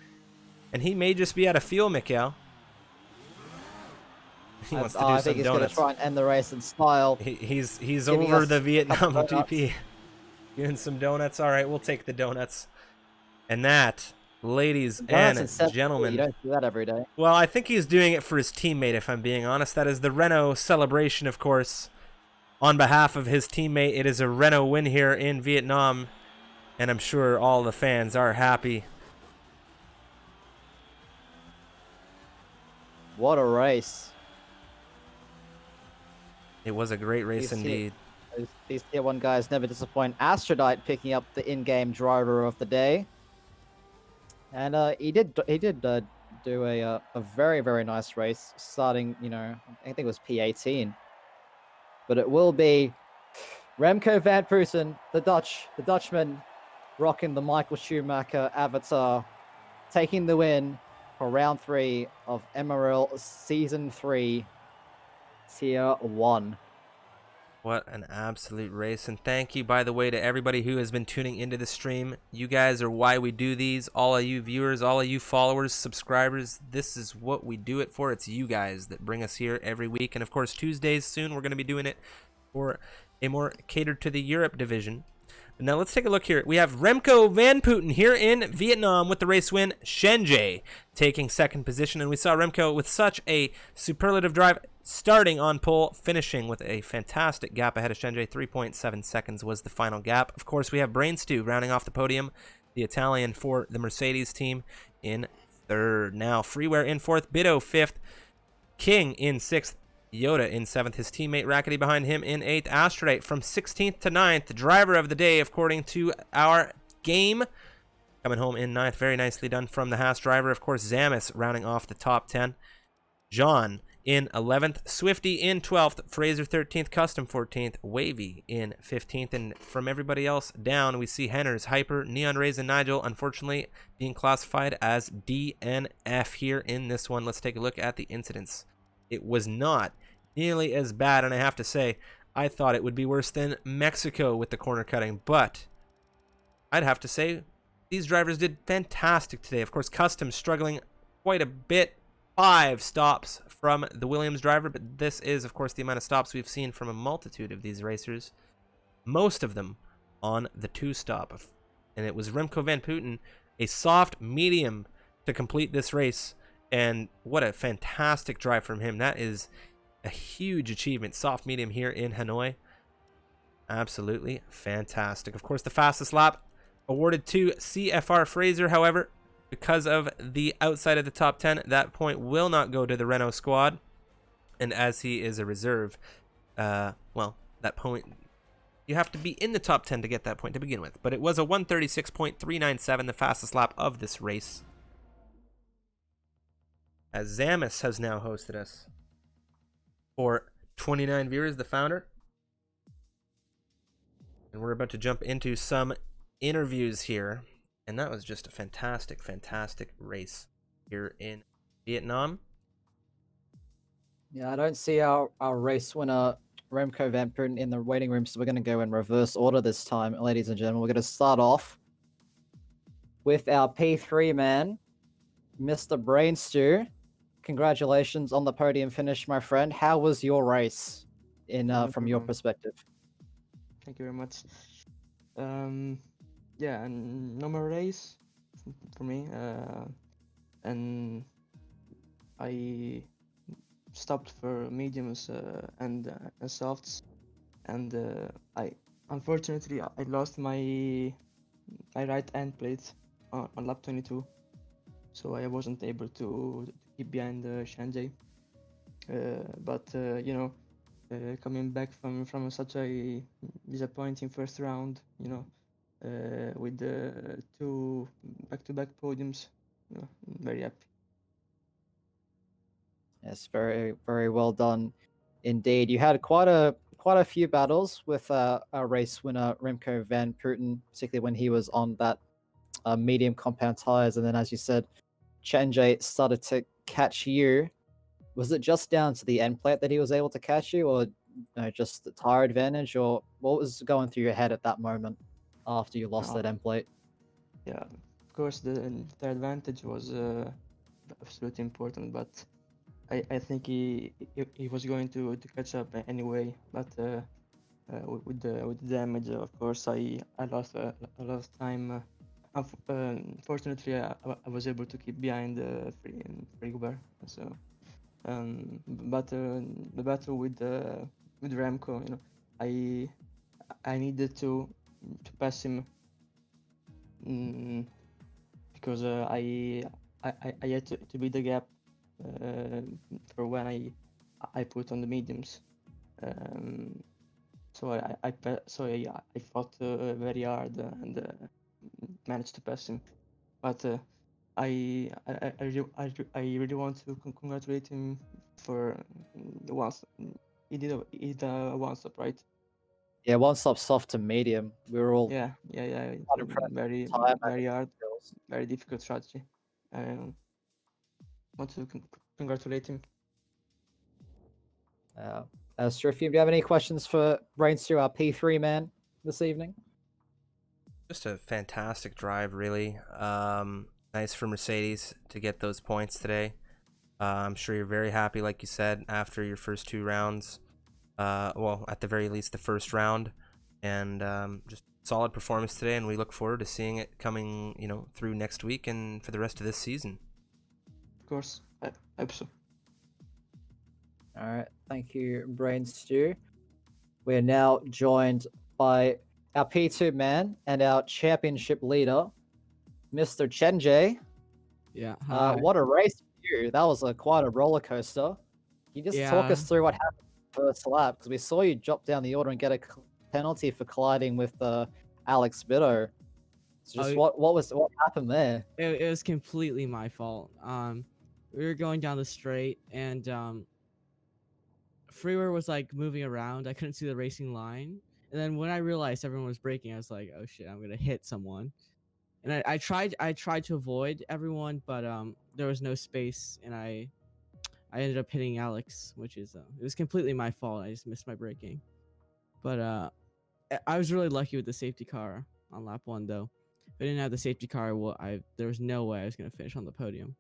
S1: and he may just be out of fuel, Mikcow. He wants to do
S2: I think he's going to try and end the race in style.
S1: He's over the Vietnam GP. Doing some donuts. All right, we'll take the donuts. And that, ladies and gentlemen,
S2: you don't do that every day.
S1: Well, I think he's doing it for his teammate, if I'm being honest. That is the Renault celebration, of course, on behalf of his teammate. It is a Renault win here in Vietnam, and I'm sure all the fans are happy.
S2: What a race.
S1: It was a great race indeed.
S2: These tier 1 guys never disappoint. Astrodite picking up the in-game driver of the day. And he did do a very, very nice race, starting, I think it was P18. But it will be Remco van Putten, the Dutchman, rocking the Michael Schumacher avatar, taking the win for round 3 of MRL Season 3, Tier 1.
S1: What an absolute race. And thank you, by the way, to everybody who has been tuning into the stream. You guys are why we do these. All of you viewers, all of you followers, subscribers, this is what we do it for. It's you guys that bring us here every week. And of course, Tuesdays soon, we're going to be doing it for a more catered to the Europe division. Now let's take a look here. We have Remco van Putten here in Vietnam with the race win. Shenjae taking 2nd position. And we saw Remco with such a superlative drive, starting on pole, finishing with a fantastic gap ahead of Shenjae. 3.7 seconds was the final gap. Of course, we have Brainstew rounding off the podium, the Italian for the Mercedes team, in 3rd. Now Freeware in 4th, Biddo 5th, King in 6th, Yoda in 7th, his teammate Rackety behind him in 8th. Astrodate from 16th to 9th, driver of the day according to our game, coming home in 9th. Very nicely done from the Haas driver. Of course, Zamis rounding off the top 10. John in 11th, Swifty in 12th, Fraser 13th, Custom 14th, Wavy in 15th, and from everybody else down, we see Henners, Hyper, Neon Rays, and Nigel, unfortunately, being classified as DNF here in this one. Let's take a look at the incidents. It was not nearly as bad, and I have to say, I thought it would be worse than Mexico with the corner cutting, but I'd have to say these drivers did fantastic today. Of course, Custom struggling quite a bit. 5 stops from the Williams driver, but this is, of course, the amount of stops we've seen from a multitude of these racers, most of them on the 2-stop. And it was Remco van Putten, a soft medium to complete this race, and what a fantastic drive from him. That is a huge achievement. Soft medium here in Hanoi. Absolutely fantastic. Of course, the fastest lap awarded to CFR Fraser. However, because of the outside of the top 10, that point will not go to the Renault squad. And as he is a reserve, well, that point, you have to be in the top 10 to get that point to begin with. But it was a 136.397, the fastest lap of this race, as Zamis has now hosted us for 29 viewers, the founder. And we're about to jump into some interviews here. And that was just a fantastic, fantastic race here in Vietnam.
S2: Yeah, I don't see our race winner, Remco van Putten, in the waiting room, so we're going to go in reverse order this time, ladies and gentlemen. We're going to start off with our P3 man, Mr. Brainstew. Congratulations on the podium finish, my friend. How was your race from your perspective?
S3: Thank you very much. Yeah, and normal race for me. and I stopped for mediums and softs, and I unfortunately I lost my right end plate on lap 22, so I wasn't able to keep behind Shanjay. But you know, coming back from such a disappointing first round, you know, with the 2 back-to-back podiums, you know, I'm very happy.
S2: Yes, very very well done, indeed. You had quite a few battles with our race winner Remco van Putten, particularly when he was on that medium compound tires, and then as you said, Chenjay started to catch you. Was it just down to the end plate that he was able to catch you, or just the tire advantage, or what was going through your head at that moment after you lost that end plate?
S3: Yeah, of course the advantage was absolutely important, but I think he was going to catch up anyway. But with the damage, of course, I lost a lot of time. Unfortunately, I was able to keep behind Frigobert. So, but the battle with Remco, you know, I needed to pass him, because I had to beat the gap for when I put on the mediums. So I fought very hard and managed to pass him. But I really want to congratulate him for the once he did a one stop, right?
S2: Yeah, one stop soft to medium. We were all
S3: Yeah.
S2: quite impressed
S3: Very
S2: with tire
S3: very
S2: management
S3: hard,
S2: skills.
S3: very difficult strategy. I want to congratulate him.
S2: Strifium, do you have any questions for Brainstew, our P3 man, this evening?
S1: Just a fantastic drive, really. Nice for Mercedes to get those points today. I'm sure you're very happy, like you said, after your first 2 rounds. Well, at the very least, the first round, and just solid performance today. And we look forward to seeing it coming, through next week and for the rest of this season.
S3: Of course, I hope so.
S2: All right, thank you, Brainstew. We're now joined by our P2 man and our championship leader, Mr. Chenjay.
S4: Yeah. Hi.
S2: What a race for you! That was quite a roller coaster. Can you just talk us through what happened first lap? Because we saw you drop down the order and get a penalty for colliding with Alex Bitto. So just what happened there?
S4: It was completely my fault. We were going down the straight, and Freeware was like moving around. I couldn't see the racing line, and then when I realized everyone was braking, I was like, "Oh shit, I'm gonna hit someone." And I tried to avoid everyone, but there was no space, and I ended up hitting Alex, which is it was completely my fault. I just missed my braking, but I was really lucky with the safety car on lap 1 though. If I didn't have the safety car, there was no way I was gonna finish on the podium.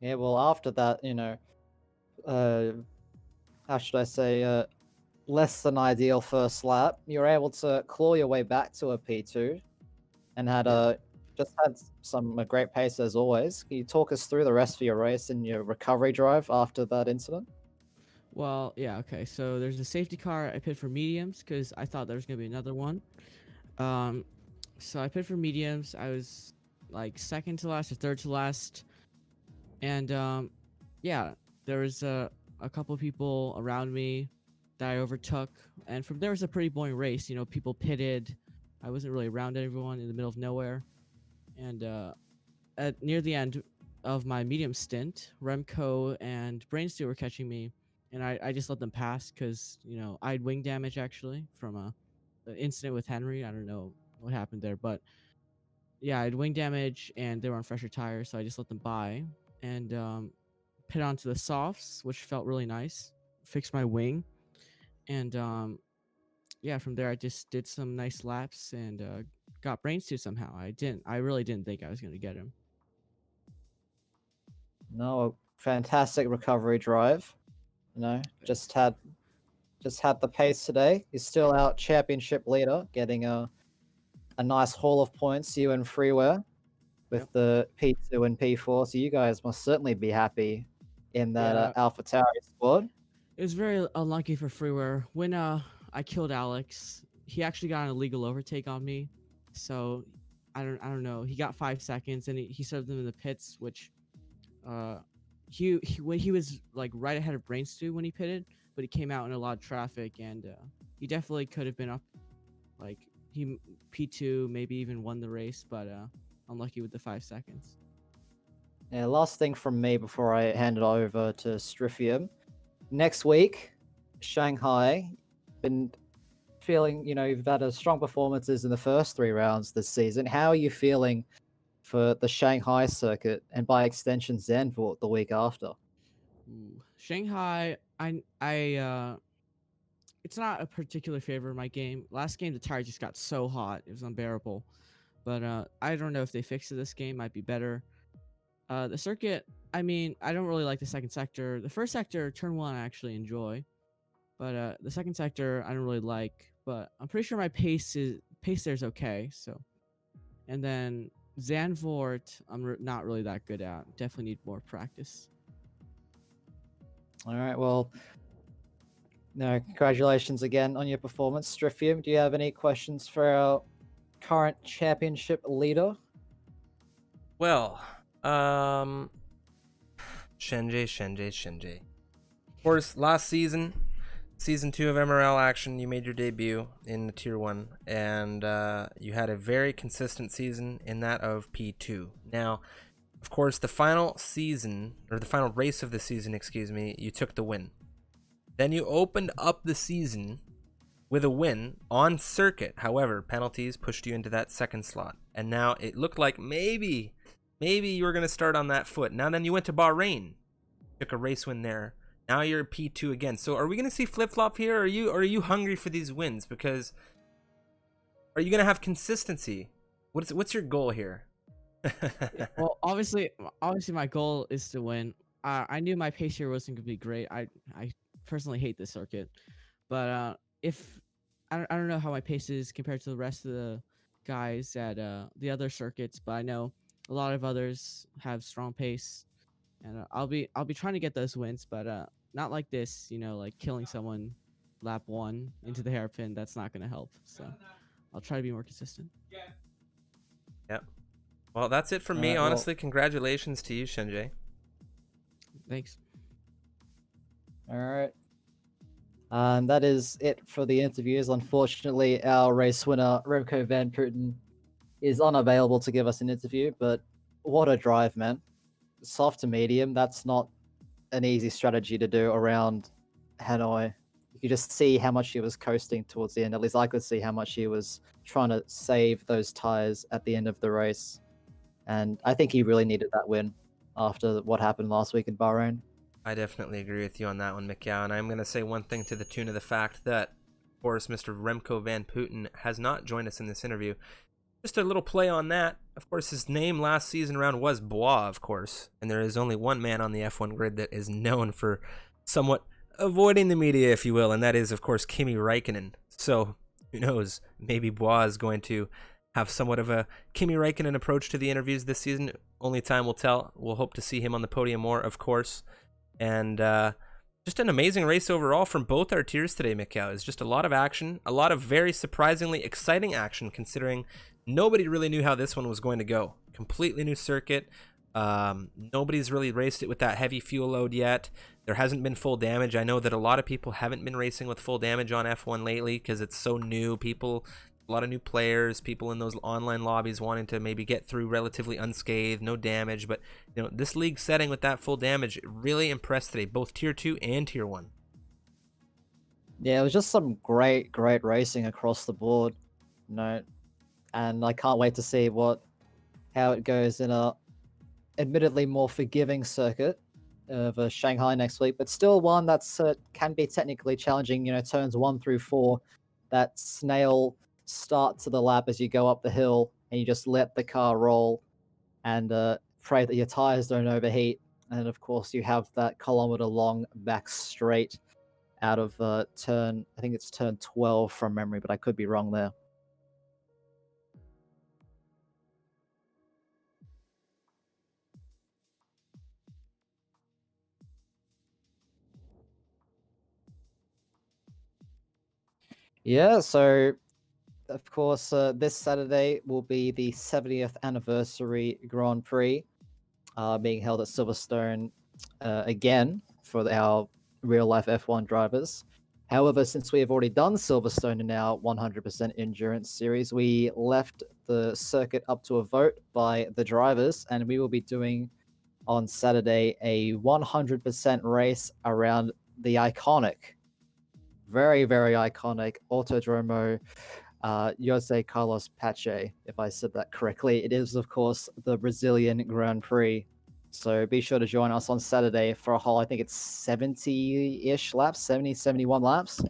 S2: Yeah, well, after that, how should I say, less than ideal first lap, you were able to claw your way back to a P2 and just had some great pace as always. Can you talk us through the rest of your race and your recovery drive after that incident?
S4: Well, yeah, okay. So there's a safety car. I pit for mediums because I thought there was gonna be another one. So I pit for mediums. I was like second to last or third to last, and yeah, there was a couple people around me that I overtook, and from there was a pretty boring race. You know, people pitted. I wasn't really around everyone in the middle of nowhere, and at near the end of my medium stint, Remco and Brainsteel were catching me, and I just let them pass because I had wing damage actually from an incident with Henry. I don't know what happened there, but yeah, I had wing damage and they were on fresher tires, so I just let them by and pit onto the softs, which felt really nice. Fixed my wing, and yeah, from there I just did some nice laps and got Brainsteel somehow. I really didn't think I was gonna get him.
S2: No, fantastic recovery drive. Just had the pace today. You're still our championship leader, getting a nice haul of points. You and Freeware with the P2 and P4, so you guys must certainly be happy in that
S4: Yeah.
S2: Alpha Tauri squad.
S4: It was very unlucky for Freeware. When I killed Alex, he actually got an illegal overtake on me. So I don't know. He got 5 seconds and he served them in the pits, which he when he was like right ahead of Brain Stew when he pitted, but he came out in a lot of traffic and he definitely could have been up like he P2 maybe even won the race, but unlucky with the 5 seconds.
S2: Yeah, last thing from me before I hand it over to Strifium. Next week, Shanghai. Been feeling, you've had a strong performances in the first 3 rounds this season. How are you feeling for the Shanghai circuit and by extension Zandvoort the week after?
S4: Ooh. Shanghai, it's not a particular favorite of my game. Last game the tire just got so hot, it was unbearable. But I don't know if they fix it this game, might be better. The circuit, I mean, I don't really like the second sector. The first sector, turn 1, I actually enjoy. But the second sector, I don't really like. But I'm pretty sure my pace there is okay. So, and then Zandvoort, I'm not really that good at. Definitely need more practice.
S2: All right, well, no, congratulations again on your performance, Strifium. Do you have any questions for our current championship leader?
S1: Well, Shenjie. Of course, last season, Season 2 of MRL action, you made your debut in the Tier 1, and you had a very consistent season in that of P2. Now, of course, the final season, or the final race of the season, excuse me, you took the win. Then you opened up the season with a win on circuit. However, penalties pushed you into that second slot. And now it looked like maybe you were going to start on that foot. Now then you went to Bahrain, took a race win there. Now you're P2 again. So are we going to see flip-flop here? Or are you hungry for these wins? Because are you going to have consistency? What's your goal here?
S4: Well, obviously my goal is to win. I knew my pace here wasn't going to be great. I personally hate this circuit. But if I don't know how my pace is compared to the rest of the guys at the other circuits, but I know a lot of others have strong pace. And I'll be trying to get those wins, but not like this, like killing someone lap 1 into the hairpin. That's not going to help. So I'll try to be more consistent.
S1: Yep. Well, that's it for me. Honestly, congratulations to you, Shenjie.
S4: Thanks.
S2: All right. And that is it for the interviews. Unfortunately, our race winner, Remco Van Putten, is unavailable to give us an interview, but what a drive, man. Soft to medium, that's not an easy strategy to do around Hanoi. You could just see how much he was coasting towards the end. At least I could see how much he was trying to save those tires at the end of the race. And I think he really needed that win after what happened last week in Bahrain.
S1: I definitely agree with you on that one, Mikcow. And I'm going to say one thing to the tune of the fact that, of course, Mr. Remco Van Putten has not joined us in this interview. Just a little play on that. Of course, his name last season round was Bois, of course. And there is only one man on the F1 grid that is known for somewhat avoiding the media, if you will. And that is, of course, Kimi Räikkönen. So, who knows? Maybe Bois is going to have somewhat of a Kimi Räikkönen approach to the interviews this season. Only time will tell. We'll hope to see him on the podium more, of course. And just an amazing race overall from both our tiers today, Mikcow. It's just a lot of action, a lot of very surprisingly exciting action, considering nobody really knew how this one was going to go. Completely new circuit. Nobody's really raced it with that heavy fuel load yet. There hasn't been full damage. I know that a lot of people haven't been racing with full damage on F1 lately because it's so new. A lot of new players, people in those online lobbies wanting to maybe get through relatively unscathed, no damage. But this league setting with that full damage really impressed today, both Tier 2 and Tier 1.
S2: Yeah, it was just some great racing across the board. And I can't wait to see how it goes in a admittedly more forgiving circuit of Shanghai next week, but still one that's can be technically challenging. Turns 1 through 4, that snail start to the lap as you go up the hill, and you just let the car roll and pray that your tires don't overheat. And of course, you have that kilometer-long back straight out of I think it's turn 12 from memory, but I could be wrong there. Yeah, so of course, this Saturday will be the 70th anniversary Grand Prix, being held at Silverstone again for our real life F1 drivers. However, since we have already done Silverstone in our 100% endurance series, we left the circuit up to a vote by the drivers, and we will be doing on Saturday a 100% race around the iconic, very, very iconic Autodromo Jose Carlos Pache, if I said that correctly. It is, of course, the Brazilian Grand Prix. So be sure to join us on Saturday for a whole, I think it's 70-ish laps, 70, 71 laps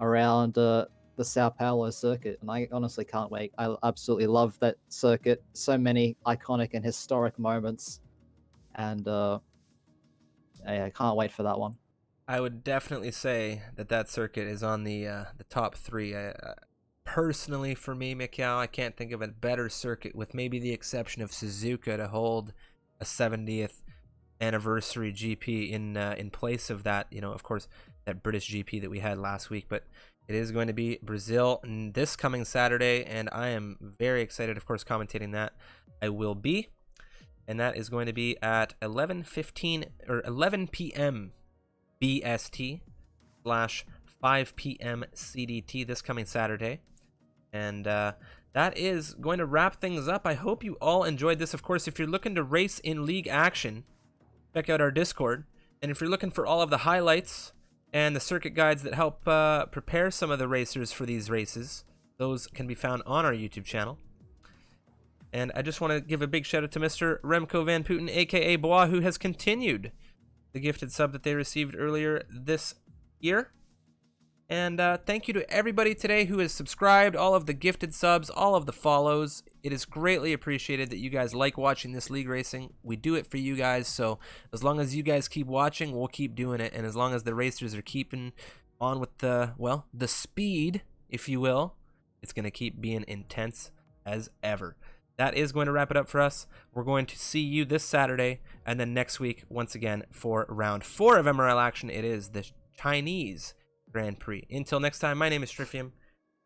S2: around the Sao Paulo circuit. And I honestly can't wait. I absolutely love that circuit. So many iconic and historic moments. And I can't wait for that one.
S1: I would definitely say that circuit is on the top three. Personally, for me, Mikcow, I can't think of a better circuit, with maybe the exception of Suzuka, to hold a 70th anniversary GP in place of that. You know, of course, that British GP that we had last week. But it is going to be Brazil this coming Saturday, and I am very excited. Of course, commentating that I will be, and that is going to be at 11:15 or 11 p.m. BST / 5 p.m. CDT this coming Saturday. And that is going to wrap things up. I hope you all enjoyed this. Of course, if you're looking to race in league action, check out our Discord. And if you're looking for all of the highlights and the circuit guides that help prepare some of the racers for these races, those can be found on our YouTube channel. And I just want to give a big shout out to Mr. Remco Van Putten, aka Bois, who has continued the gifted sub that they received earlier this year. And thank you to everybody today who has subscribed, all of the gifted subs, all of the follows. It is greatly appreciated that you guys like watching this league racing. We do it for you guys, so as long as you guys keep watching, we'll keep doing it. And as long as the racers are keeping on with the speed, if you will, it's going to keep being intense as ever. That is going to wrap it up for us. We're going to see you this Saturday, and then next week, once again, for round 4 of MRL action. It is the Chinese Grand Prix. Until next time, my name is Strifium.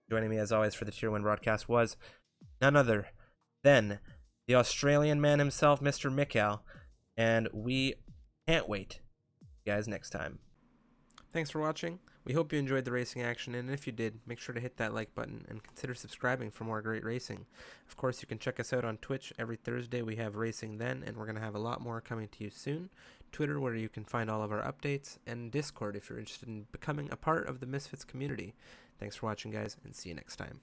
S1: Joining me, as always, for the Tier 1 broadcast was none other than the Australian man himself, Mr. Mikcow, and we can't wait to see you guys next time. Thanks for watching. We hope you enjoyed the racing action, and if you did, make sure to hit that like button and consider subscribing for more great racing. Of course, you can check us out on Twitch. Every Thursday we have Racing Then, and we're going to have a lot more coming to you soon. Twitter, where you can find all of our updates, and Discord if you're interested in becoming a part of the Misfits community. Thanks for watching, guys, and see you next time.